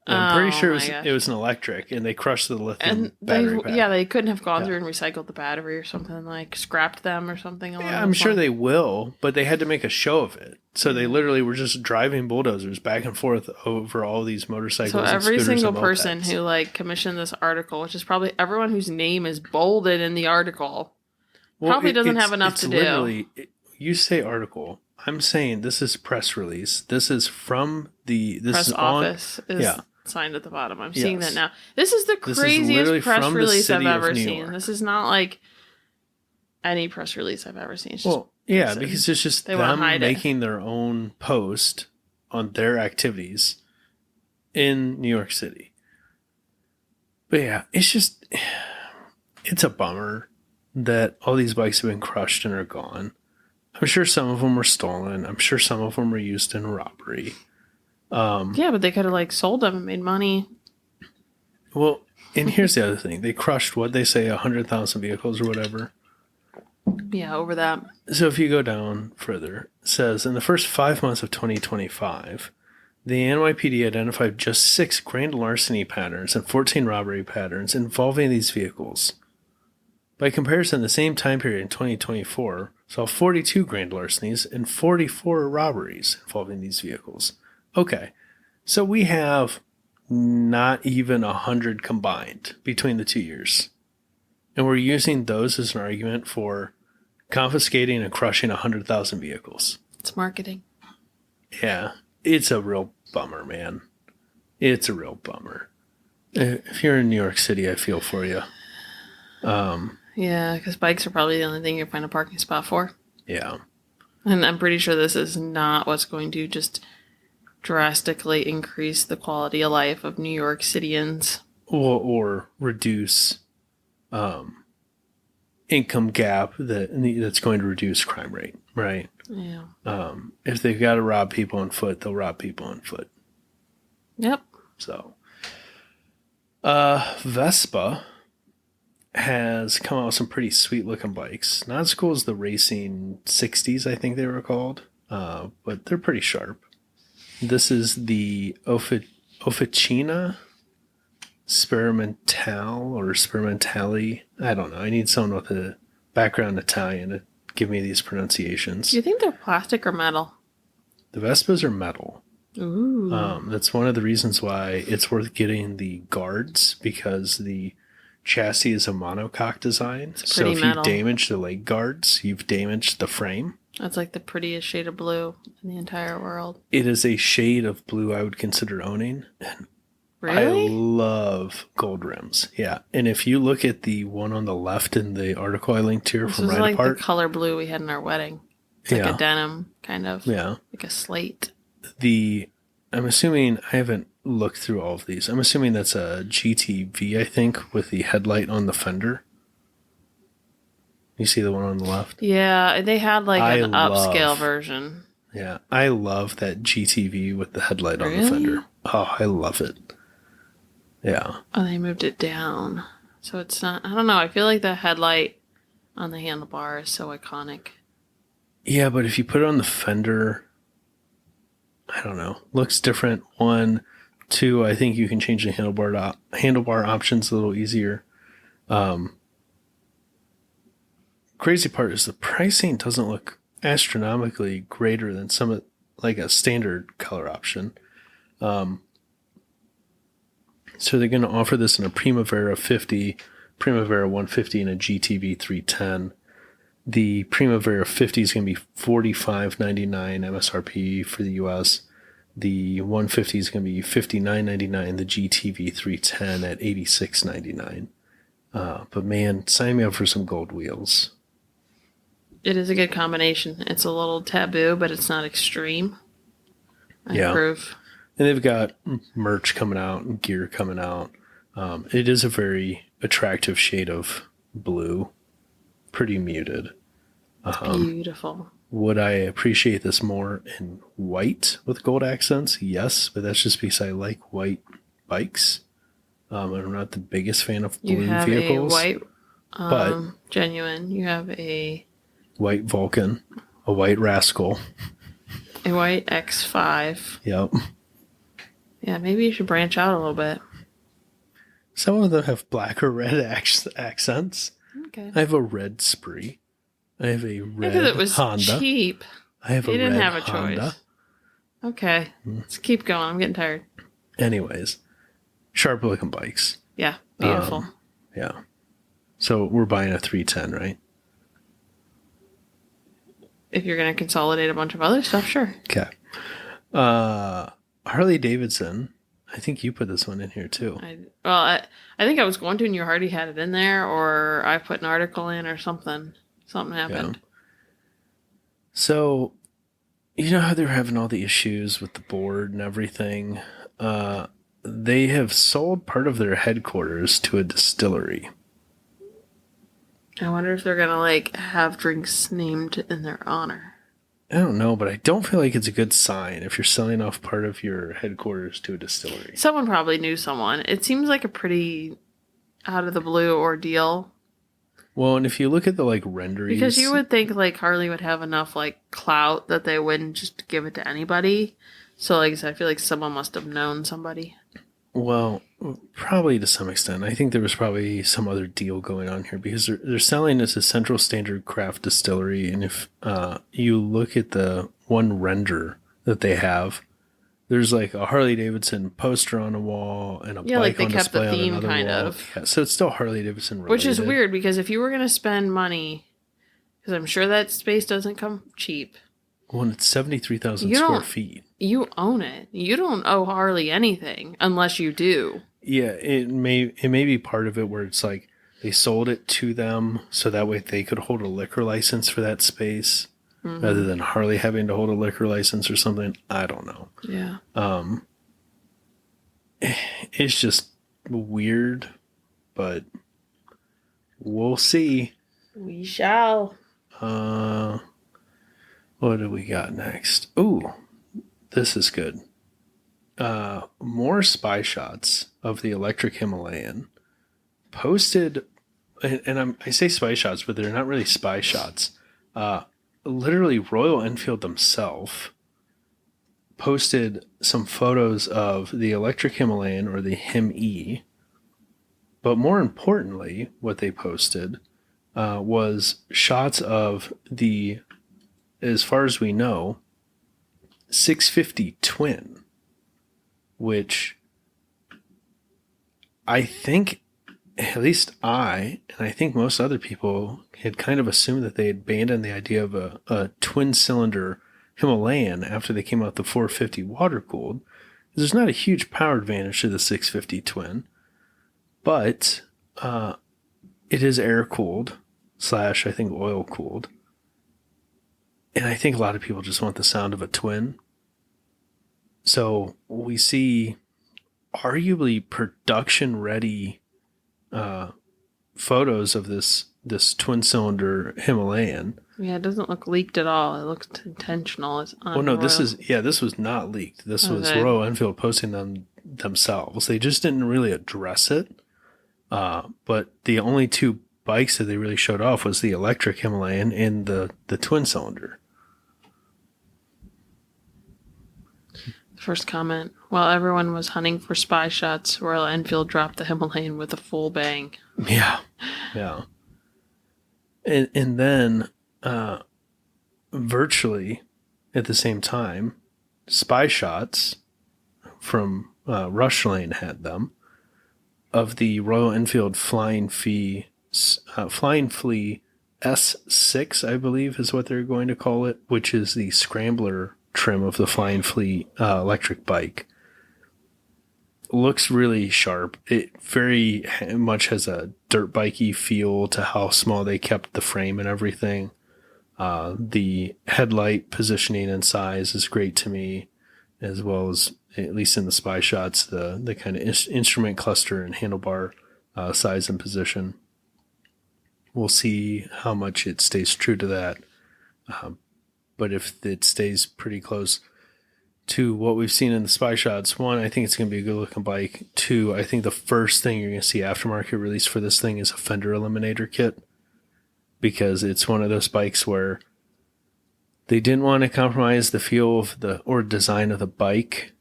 And I'm pretty sure it was an electric, and they crushed the lithium battery pack. Yeah, they couldn't have gone through and recycled the battery or something, like scrapped them or something. Yeah, I'm sure they will, but they had to make a show of it. So they literally were just driving bulldozers back and forth over all these motorcycles. So every and single and person who like commissioned this article, which is probably everyone whose name is bolded in the article, probably doesn't have enough to do. You say article. I'm saying this is press release. This is from the press office. Signed at the bottom. I'm seeing that now. This is the craziest press release I've ever seen. This is not like any press release I've ever seen. It's just because it's just them making their own post on their activities in New York City. But yeah, it's a bummer that all these bikes have been crushed and are gone. I'm sure some of them were stolen. I'm sure some of them were used in robbery. Yeah, but they could have like sold them and made money. Well, and here's the other thing. They crushed, what they say, 100,000 vehicles or whatever. Yeah, over that. So if you go down further, it says, in the first 5 months of 2025, the NYPD identified just 6 grand larceny patterns and 14 robbery patterns involving these vehicles. By comparison, the same time period in 2024 saw 42 grand larcenies and 44 robberies involving these vehicles. Okay, so we have not even 100 combined between the 2 years. And we're using those as an argument for confiscating and crushing 100,000 vehicles. It's marketing. Yeah, it's a real bummer, man. It's a real bummer. If you're in New York City, I feel for you. Yeah, because bikes are probably the only thing you find a parking spot for. Yeah. And I'm pretty sure this is not what's going to just drastically increase the quality of life of New York Cityans. Or reduce income gap that's going to reduce crime rate, right? Yeah. If they've got to rob people on foot, they'll rob people on foot. Yep. So, Vespa has come out with some pretty sweet looking bikes. Not as cool as the Racing 60s, I think they were called, but they're pretty sharp. This is the Officina Sperimentale or Sperimentale. I don't know. I need someone with a background in Italian to give me these pronunciations. Do you think they're plastic or metal? The Vespas are metal. Ooh. That's one of the reasons why it's worth getting the guards, because the chassis is a monocoque design. So if you damage the leg guards, you've damaged the frame. That's like the prettiest shade of blue in the entire world. It is a shade of blue I would consider owning. And really? I love gold rims. Yeah. And if you look at the one on the left in the article I linked here from Ride like Apart. The color blue we had in our wedding. It's like a denim, kind of. Yeah. Like a slate. I'm assuming, I haven't looked through all of these. I'm assuming that's a GTV, I think, with the headlight on the fender. You see the one on the left? Yeah, they had like an upscale version. Yeah, I love that GTV with the headlight on the fender. Oh, I love it. Yeah. Oh, they moved it down. So it's not, I don't know, I feel like the headlight on the handlebar is so iconic. Yeah, but if you put it on the fender, I don't know, looks different. 1, 2, I think you can change the handlebar options a little easier. crazy part is the pricing doesn't look astronomically greater than some of like a standard color option. So they're going to offer this in a Primavera 50, Primavera 150, and a GTV 310. The Primavera 50 is going to be $45.99 MSRP for the US. The 150 is going to be $59.99. The GTV 310 at $86.99. But man, sign me up for some gold wheels. It is a good combination. It's a little taboo, but it's not extreme. I approve. And they've got merch coming out and gear coming out. It is a very attractive shade of blue. Pretty muted. Beautiful. Would I appreciate this more in white with gold accents? Yes, but that's just because I like white bikes. I'm not the biggest fan of blue vehicles. A white, but genuine. You have a white Vulcan, a white Rascal, a white X5. Yep. Yeah, maybe you should branch out a little bit. Some of them have black or red accents. Okay. I have a red Spree. I have a red because it was Honda. Cheap. I have you a didn't red have a Honda. choice. Okay. Let's keep going. I'm getting tired. Anyways, sharp looking bikes. Yeah, beautiful. Yeah. So we're buying a 310, right? If you're going to consolidate a bunch of other stuff, sure. Okay. Harley Davidson. I think you put this one in here too. I think I was going to, and you already had it in there, or I put an article in, or something. Something happened. Yeah. So, you know how they're having all the issues with the board and everything? They have sold part of their headquarters to a distillery. I wonder if they're going to, have drinks named in their honor. I don't know, but I don't feel like it's a good sign if you're selling off part of your headquarters to a distillery. Someone probably knew someone. It seems like a pretty out of the blue ordeal. Well, and if you look at the renderings, because you would think Harley would have enough clout that they wouldn't just give it to anybody. So I feel like someone must have known somebody. Well, probably to some extent. I think there was probably some other deal going on here because they're selling this as Central Standard Craft Distillery, and if you look at the one render that they have, there's a Harley Davidson poster on a wall and a bike on display on another wall. Yeah, so it's still Harley Davidson related. Which is weird because if you were going to spend money, because I'm sure that space doesn't come cheap. Well, it's 73,000 square feet. You own it. You don't owe Harley anything unless you do. Yeah, it may be part of it where it's they sold it to them so that way they could hold a liquor license for that space rather than Harley having to hold a liquor license or something. I don't know. Yeah. It's just weird, but we'll see. We shall. What do we got next? Ooh, this is good. More spy shots of the electric Himalayan posted, and I say spy shots, but they're not really spy shots. Literally, Royal Enfield themselves posted some photos of the electric Himalayan, or the Him-E. But more importantly, what they posted was shots of the, as far as we know, 650 twin, which I think, at least and I think most other people had kind of assumed that they had abandoned the idea of a twin cylinder Himalayan after they came out with the 450 water cooled. There's not a huge power advantage to the 650 twin, but it is air cooled / I think oil cooled. And I think a lot of people just want the sound of a twin. So we see arguably production ready photos of this twin cylinder Himalayan. Yeah, it doesn't look leaked at all. It looks intentional. It's well, no, this was not leaked. This was Royal Enfield posting them themselves. They just didn't really address it. But the only two bikes that they really showed off was the electric Himalayan and the twin cylinder. First comment. While everyone was hunting for spy shots, Royal Enfield dropped the Himalayan with a full bang. Yeah. Yeah. And then virtually at the same time, spy shots from Rush Lane had them of the Royal Enfield Flying Flea S6, I believe is what they're going to call it, which is the scrambler trim of the Flying Flea electric bike. Looks really sharp. It very much has a dirt bikey feel to how small they kept the frame and everything. The headlight positioning and size is great to me, as well as, at least in the spy shots, the kind of instrument cluster and handlebar size and position. We'll see how much it stays true to that. But if it stays pretty close to what we've seen in the spy shots, one, I think it's going to be a good looking bike. Two, I think the first thing you're going to see aftermarket release for this thing is a fender eliminator kit, because it's one of those bikes where they didn't want to compromise the feel of or design of the bike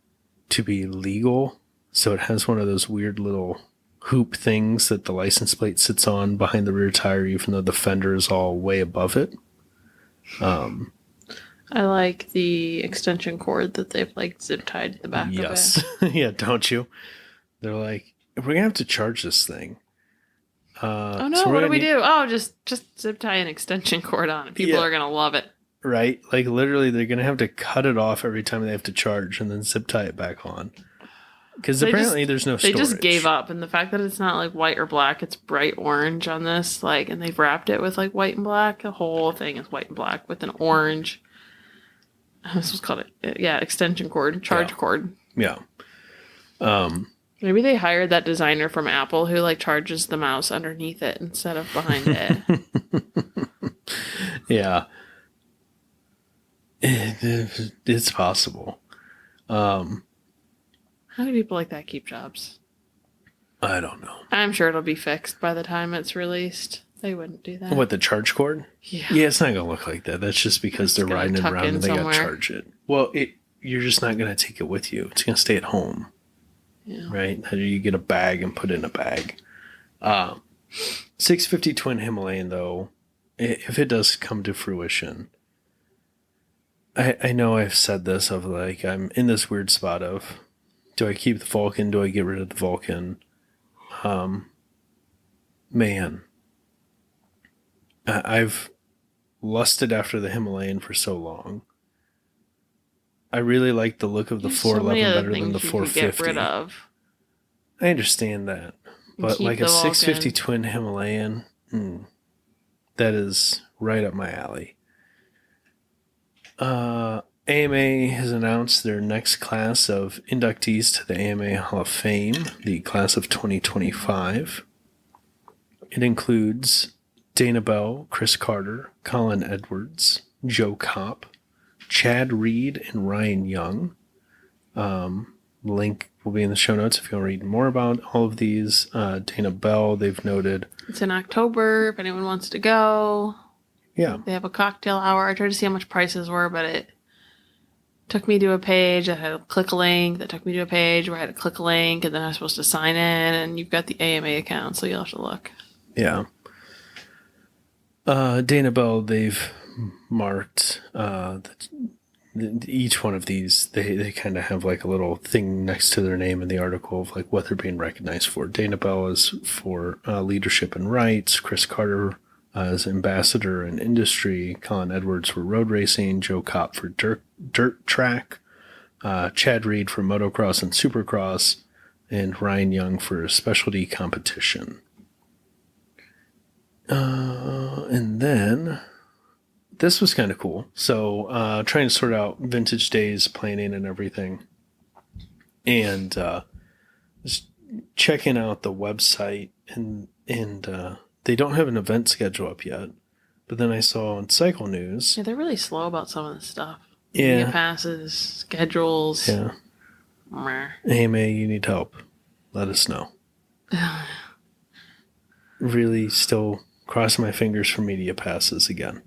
to be legal. So it has one of those weird little hoop things that the license plate sits on behind the rear tire, even though the fender is all way above it. I like the extension cord that they've like zip tied to the back of it. Yeah, don't you? They're like, we're going to have to charge this thing. Oh no, what do we do? Oh, just zip tie an extension cord on it. People are going to love it. Right? Like literally they're going to have to cut it off every time they have to charge and then zip tie it back on. Because apparently there's no storage. They just gave up. And the fact that it's not like white or black, it's bright orange on this. Like, and they've wrapped it with like white and black. The whole thing is white and black with an orange. This was called extension cord, charge cord. Yeah. Maybe they hired that designer from Apple who like charges the mouse underneath it instead of behind it. Yeah. It's possible. How do people like that keep jobs? I don't know. I'm sure it'll be fixed by the time it's released. They wouldn't do that. What, the charge cord? Yeah. Yeah, it's not going to look like that. That's just because they're riding it around and they got to charge it. Well, you're just not going to take it with you. It's going to stay at home. Yeah. Right? How do you get a bag and put it in a bag? 650 Twin Himalayan, though, if it does come to fruition, I know I've said this of like, I'm in this weird spot of, do I keep the Vulcan? Do I get rid of the Vulcan? Man. I've lusted after the Himalayan for so long. I really like the look of the 411 better than the 450. Get rid of. I understand that. But like a 650 Twin Himalayan, that is right up my alley. AMA has announced their next class of inductees to the AMA Hall of Fame, the class of 2025. It includes Dana Bell, Chris Carter, Colin Edwards, Joe Kopp, Chad Reed, and Ryan Young. Link will be in the show notes if you want to read more about all of these. Dana Bell, they've noted. It's in October if anyone wants to go. Yeah. They have a cocktail hour. I tried to see how much prices were, but it took me to a page that had to click a link, that took me to a page where I had to click a link, and then I was supposed to sign in, and you've got the AMA account, so you'll have to look. Yeah. Dana Bell, they've marked each one of these, they kind of have like a little thing next to their name in the article of like what they're being recognized for. Dana Bell is for leadership and rights. Chris Carter as ambassador in industry. Colin Edwards for road racing. Joe Kopp for dirt track. Chad Reed for motocross and supercross. And Ryan Young for specialty competition. And then this was kind of cool. So trying to sort out Vintage Days planning and everything. And just checking out the website and they don't have an event schedule up yet. But then I saw on Cycle News. Yeah, they're really slow about some of this stuff. Yeah. Media passes, schedules. Yeah. AMA, you need help. Let us know. Really still crossing my fingers for media passes again.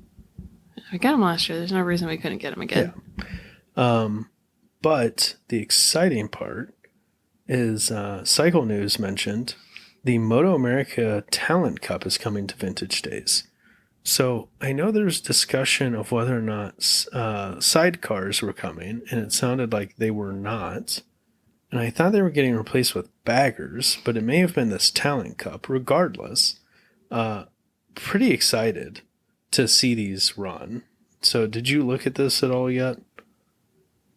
I got them last year. There's no reason we couldn't get them again. Yeah. But the exciting part is Cycle News mentioned the Moto America Talent Cup is coming to Vintage Days. So I know there's discussion of whether or not sidecars were coming, and it sounded like they were not. And I thought they were getting replaced with baggers, but it may have been this Talent Cup. Regardless, pretty excited to see these run. So did you look at this at all yet?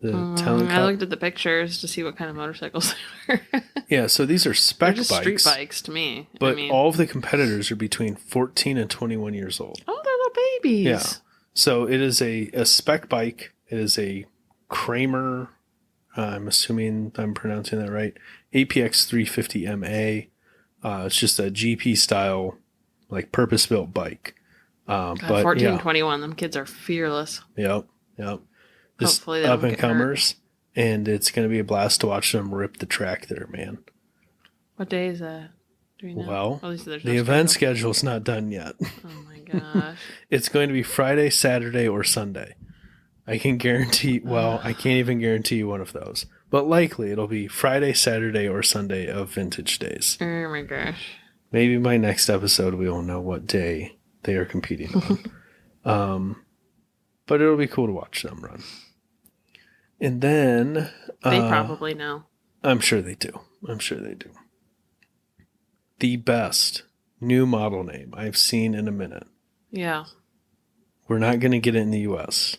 The Talent Cup? I looked at the pictures to see what kind of motorcycles they were. Yeah, so these are spec They're just bikes. street bikes to me. But all of the competitors are between 14 and 21 years old. Oh, they're little babies. Yeah. So it is a spec bike. It is a Kramer, I'm assuming I'm pronouncing that right, APX 350 MA. It's just a GP style, like purpose-built bike. God, but 14, yeah. 21, them kids are fearless. Yep. Just Hopefully they don't up and get hurt. comers, and it's going to be a blast to watch them rip the track there, man. What day is that? Do we know? Well, At least there's the no event schedule. schedule's not done yet. Oh my gosh. It's going to be Friday, Saturday, or Sunday. I can guarantee, well, I can't even guarantee you one of those. But likely it'll be Friday, Saturday, or Sunday of vintage days. Oh my gosh. Maybe by next episode we will know what day they are competing on. But it'll be cool to watch them run. And then... They probably know. I'm sure they do. The best new model name I've seen in a minute. Yeah. We're not going to get it in the U.S.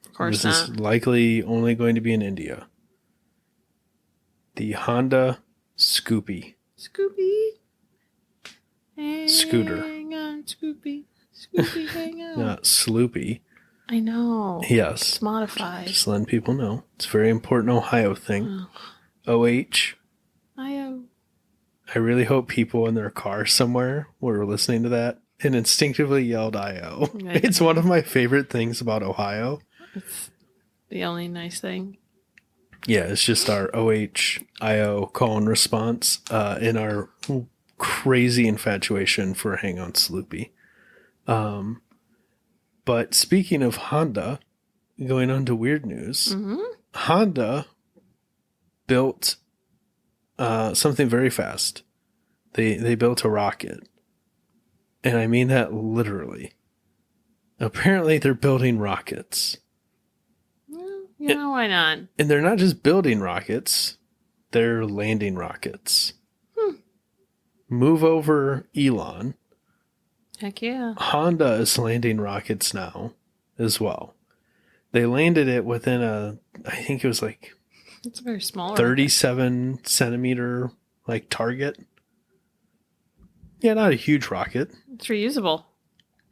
Of course This not. is likely only going to be in India. The Honda Scoopy. Scoopy. Scooter. Hang on, Scoopy. Scoopy, hang on. Not Sloopy. I know. Yes. It's modified. Just letting people know. It's a very important Ohio thing. OH. I really hope people in their car somewhere were listening to that and instinctively yelled IO. Right. It's one of my favorite things about Ohio. It's the only nice thing. Yeah, it's just our OHIO call and response in our crazy infatuation for Hang On Sloopy. But speaking of Honda, going on to weird news, Honda built something very fast. They built a rocket. And I mean that literally. Apparently they're building rockets. You know, why not? And they're not just building rockets, they're landing rockets. Move over, Elon. Heck yeah. Honda is landing rockets now as well. They landed it within I think it was like It's a very small 37 centimeter like target. Yeah, not a huge rocket. It's reusable.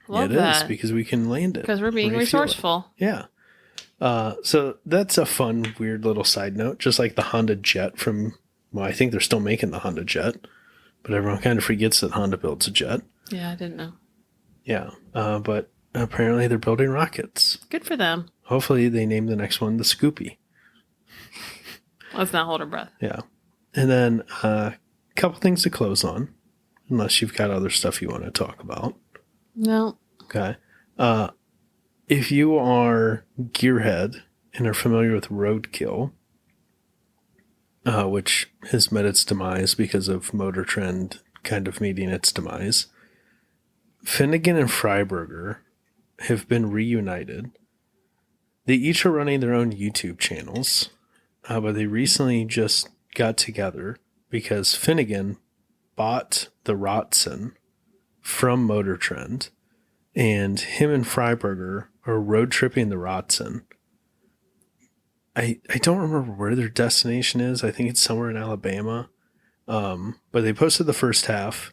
Love It is that. because we can land it. Because we're being refuel it. resourceful. Yeah. So that's a fun, weird little side note. Just like the Honda Jet from, well, I think they're still making the Honda Jet, but everyone kind of forgets that Honda builds a jet. Yeah, I didn't know. Yeah. But apparently they're building rockets. Good for them. Hopefully they name the next one the Scoopy. Let's not hold our breath. Yeah. And then a couple things to close on, unless you've got other stuff you want to talk about. No. Okay. If you are gearhead and are familiar with Roadkill, which has met its demise because of Motor Trend kind of meeting its demise, Finnegan and Freiburger have been reunited. They each are running their own YouTube channels, but they recently just got together because Finnegan bought the Rotson from Motor Trend, and him and Freiburger are road tripping the Rotson. I don't remember where their destination is. I think it's somewhere in Alabama. But they posted the first half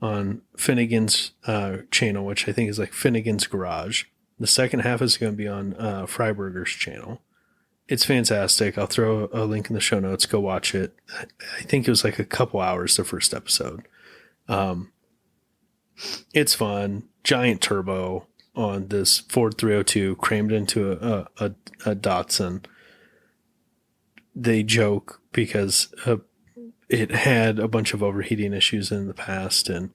on Finnegan's channel, which I think is like Finnegan's Garage. The second half is going to be on Freiburger's channel. It's fantastic. I'll throw a link in the show notes. Go watch it. I think it was like a couple hours, the first episode. It's fun. Giant turbo on this Ford 302 crammed into a Datsun. They joke because it had a bunch of overheating issues in the past, and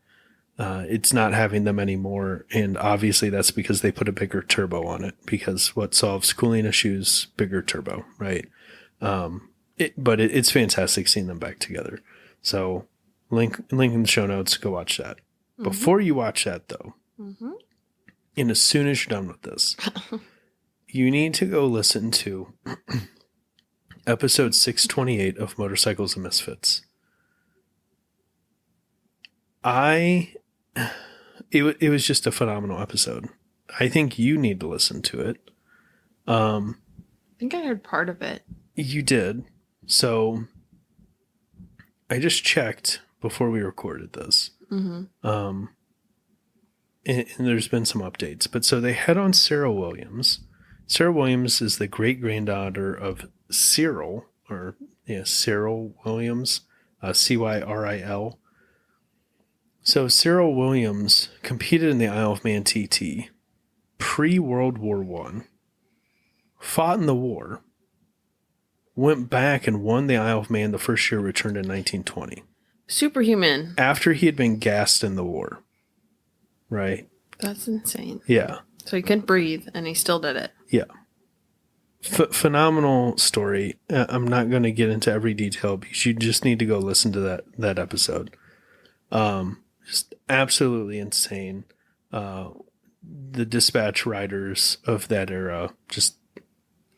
it's not having them anymore. And obviously that's because they put a bigger turbo on it, because what solves cooling issues? Bigger turbo, right? But it's fantastic seeing them back together. So link in the show notes. Go watch that. Before you watch that, though, And as soon as you're done with this, you need to go listen to episode 628 of Motorcycles and Misfits. It was just a phenomenal episode. I think you need to listen to it. I think I heard part of it. You did. So I just checked before we recorded this. Mm-hmm. And there's been some updates. But so they had on Sarah Williams. Sarah Williams is the great-granddaughter of Cyril Williams, Cyril. So Cyril Williams competed in the Isle of Man TT pre-World War I, fought in the war, went back and won the Isle of Man the first year it returned in 1920. Superhuman. After he had been gassed in the war. Right? That's insane. Yeah. So he couldn't breathe, and he still did it. Yeah. Phenomenal story. I'm not going to get into every detail because you just need to go listen to that episode. Just absolutely insane. The dispatch riders of that era, just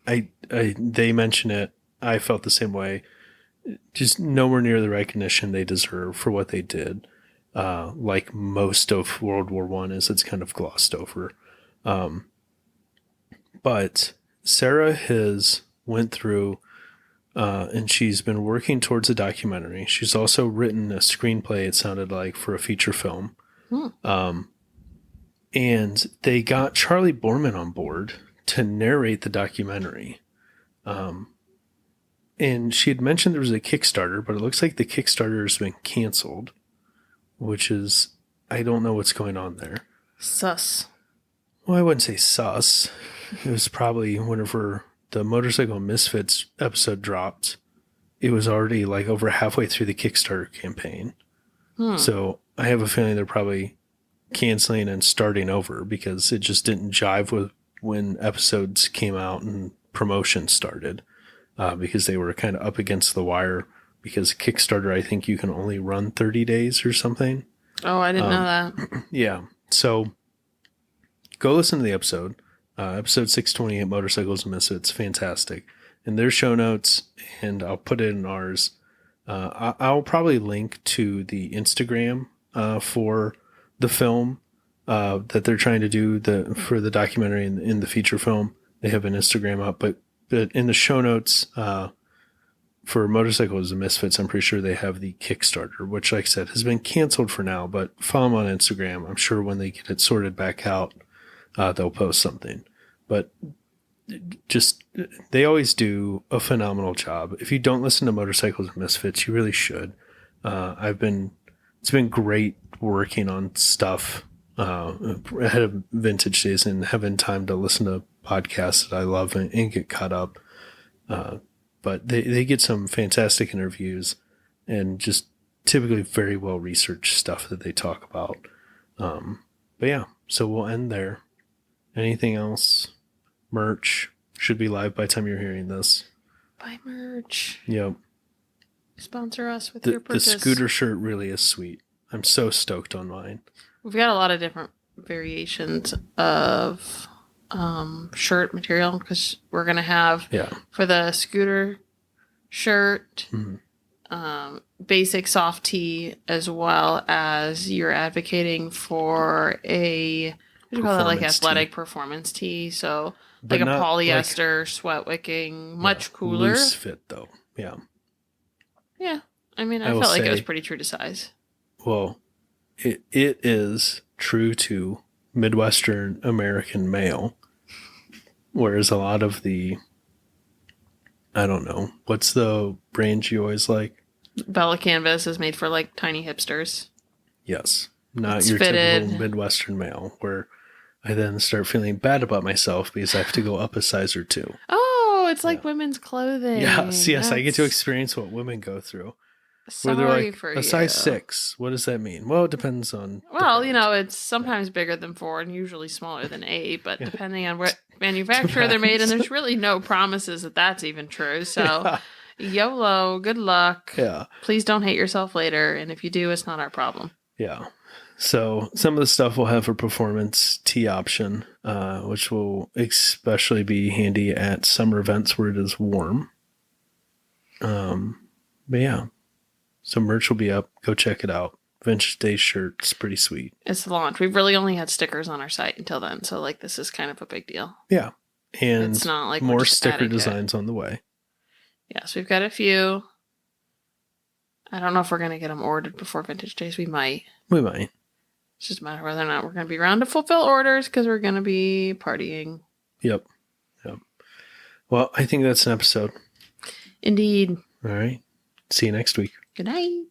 they mention it. I felt the same way. Just nowhere near the recognition they deserve for what they did. Like most of World War I is, it's kind of glossed over. But Sarah has went through, and she's been working towards a documentary. She's also written a screenplay, it sounded like, for a feature film. And they got Charlie Borman on board to narrate the documentary. And she had mentioned there was a Kickstarter, but it looks like the Kickstarter has been canceled, which is, I don't know what's going on there. Sus. Well, I wouldn't say sus. It was probably whenever the Motorcycle Misfits episode dropped, it was already like over halfway through the Kickstarter campaign. So I have a feeling they're probably canceling and starting over because it just didn't jive with when episodes came out and promotion started, because they were kind of up against the wire because Kickstarter, I think you can only run 30 days or something. Oh, I didn't know that. Yeah. So go listen to the episode. Episode 628, Motorcycles and Misfits. Fantastic. And there's show notes, and I'll put it in ours. I'll probably link to the Instagram for the film that they're trying to do for the documentary and in the feature film. They have an Instagram up, but in the show notes for Motorcycles and Misfits, I'm pretty sure they have the Kickstarter, which, like I said, has been canceled for now, but follow them on Instagram. I'm sure when they get it sorted back out, they'll post something. But just, they always do a phenomenal job. If you don't listen to Motorcycles and Misfits, you really should. It's been great working on stuff ahead of Vintage Days and having time to listen to podcasts that I love and get caught up. But they get some fantastic interviews and just typically very well researched stuff that they talk about. But yeah, so we'll end there. Anything else? Merch should be live by the time you're hearing this. Buy merch. Yep. Sponsor us with your purchase. The scooter shirt really is sweet. I'm so stoked on mine. We've got a lot of different variations of shirt material because we're going to have for the scooter shirt, basic soft tee, as well as you're advocating for a, what do you call it, like athletic performance tee. So but like a polyester sweat wicking, much cooler. Loose fit though. Yeah. Yeah. I mean, I felt like it was pretty true to size. Well, it is true to Midwestern American male, whereas a lot of the, I don't know, what's the brand you always like? Bella Canvas is made for like tiny hipsters. Yes. Not It's your fitted. typical Midwestern male, where I then start feeling bad about myself because I have to go up a size or two. Oh, it's like women's clothing. Yes, I get to experience what women go through. Where they're Sorry like, for a size 6. What does that mean? Well, it depends on. Well, you know, it's sometimes bigger than 4 and usually smaller than 8, but depending on what manufacturer they're made, and there's really no promises that that's even true. So, YOLO, good luck. Yeah. Please don't hate yourself later, and if you do, it's not our problem. Yeah. So some of the stuff we'll have a performance T option, which will especially be handy at summer events where it is warm. But yeah, so merch will be up. Go check it out. Vintage Day shirt's pretty sweet. It's the launch. We've really only had stickers on our site until then, so like this is kind of a big deal. Yeah, and it's not like we're more just sticker adding to it. designs on the way. Yeah, so we've got a few. I don't know if we're going to get them ordered before Vintage Days. We might. We might. It's just a matter of whether or not we're going to be around to fulfill orders because we're going to be partying. Yep. Well, I think that's an episode. Indeed. All right. See you next week. Good night.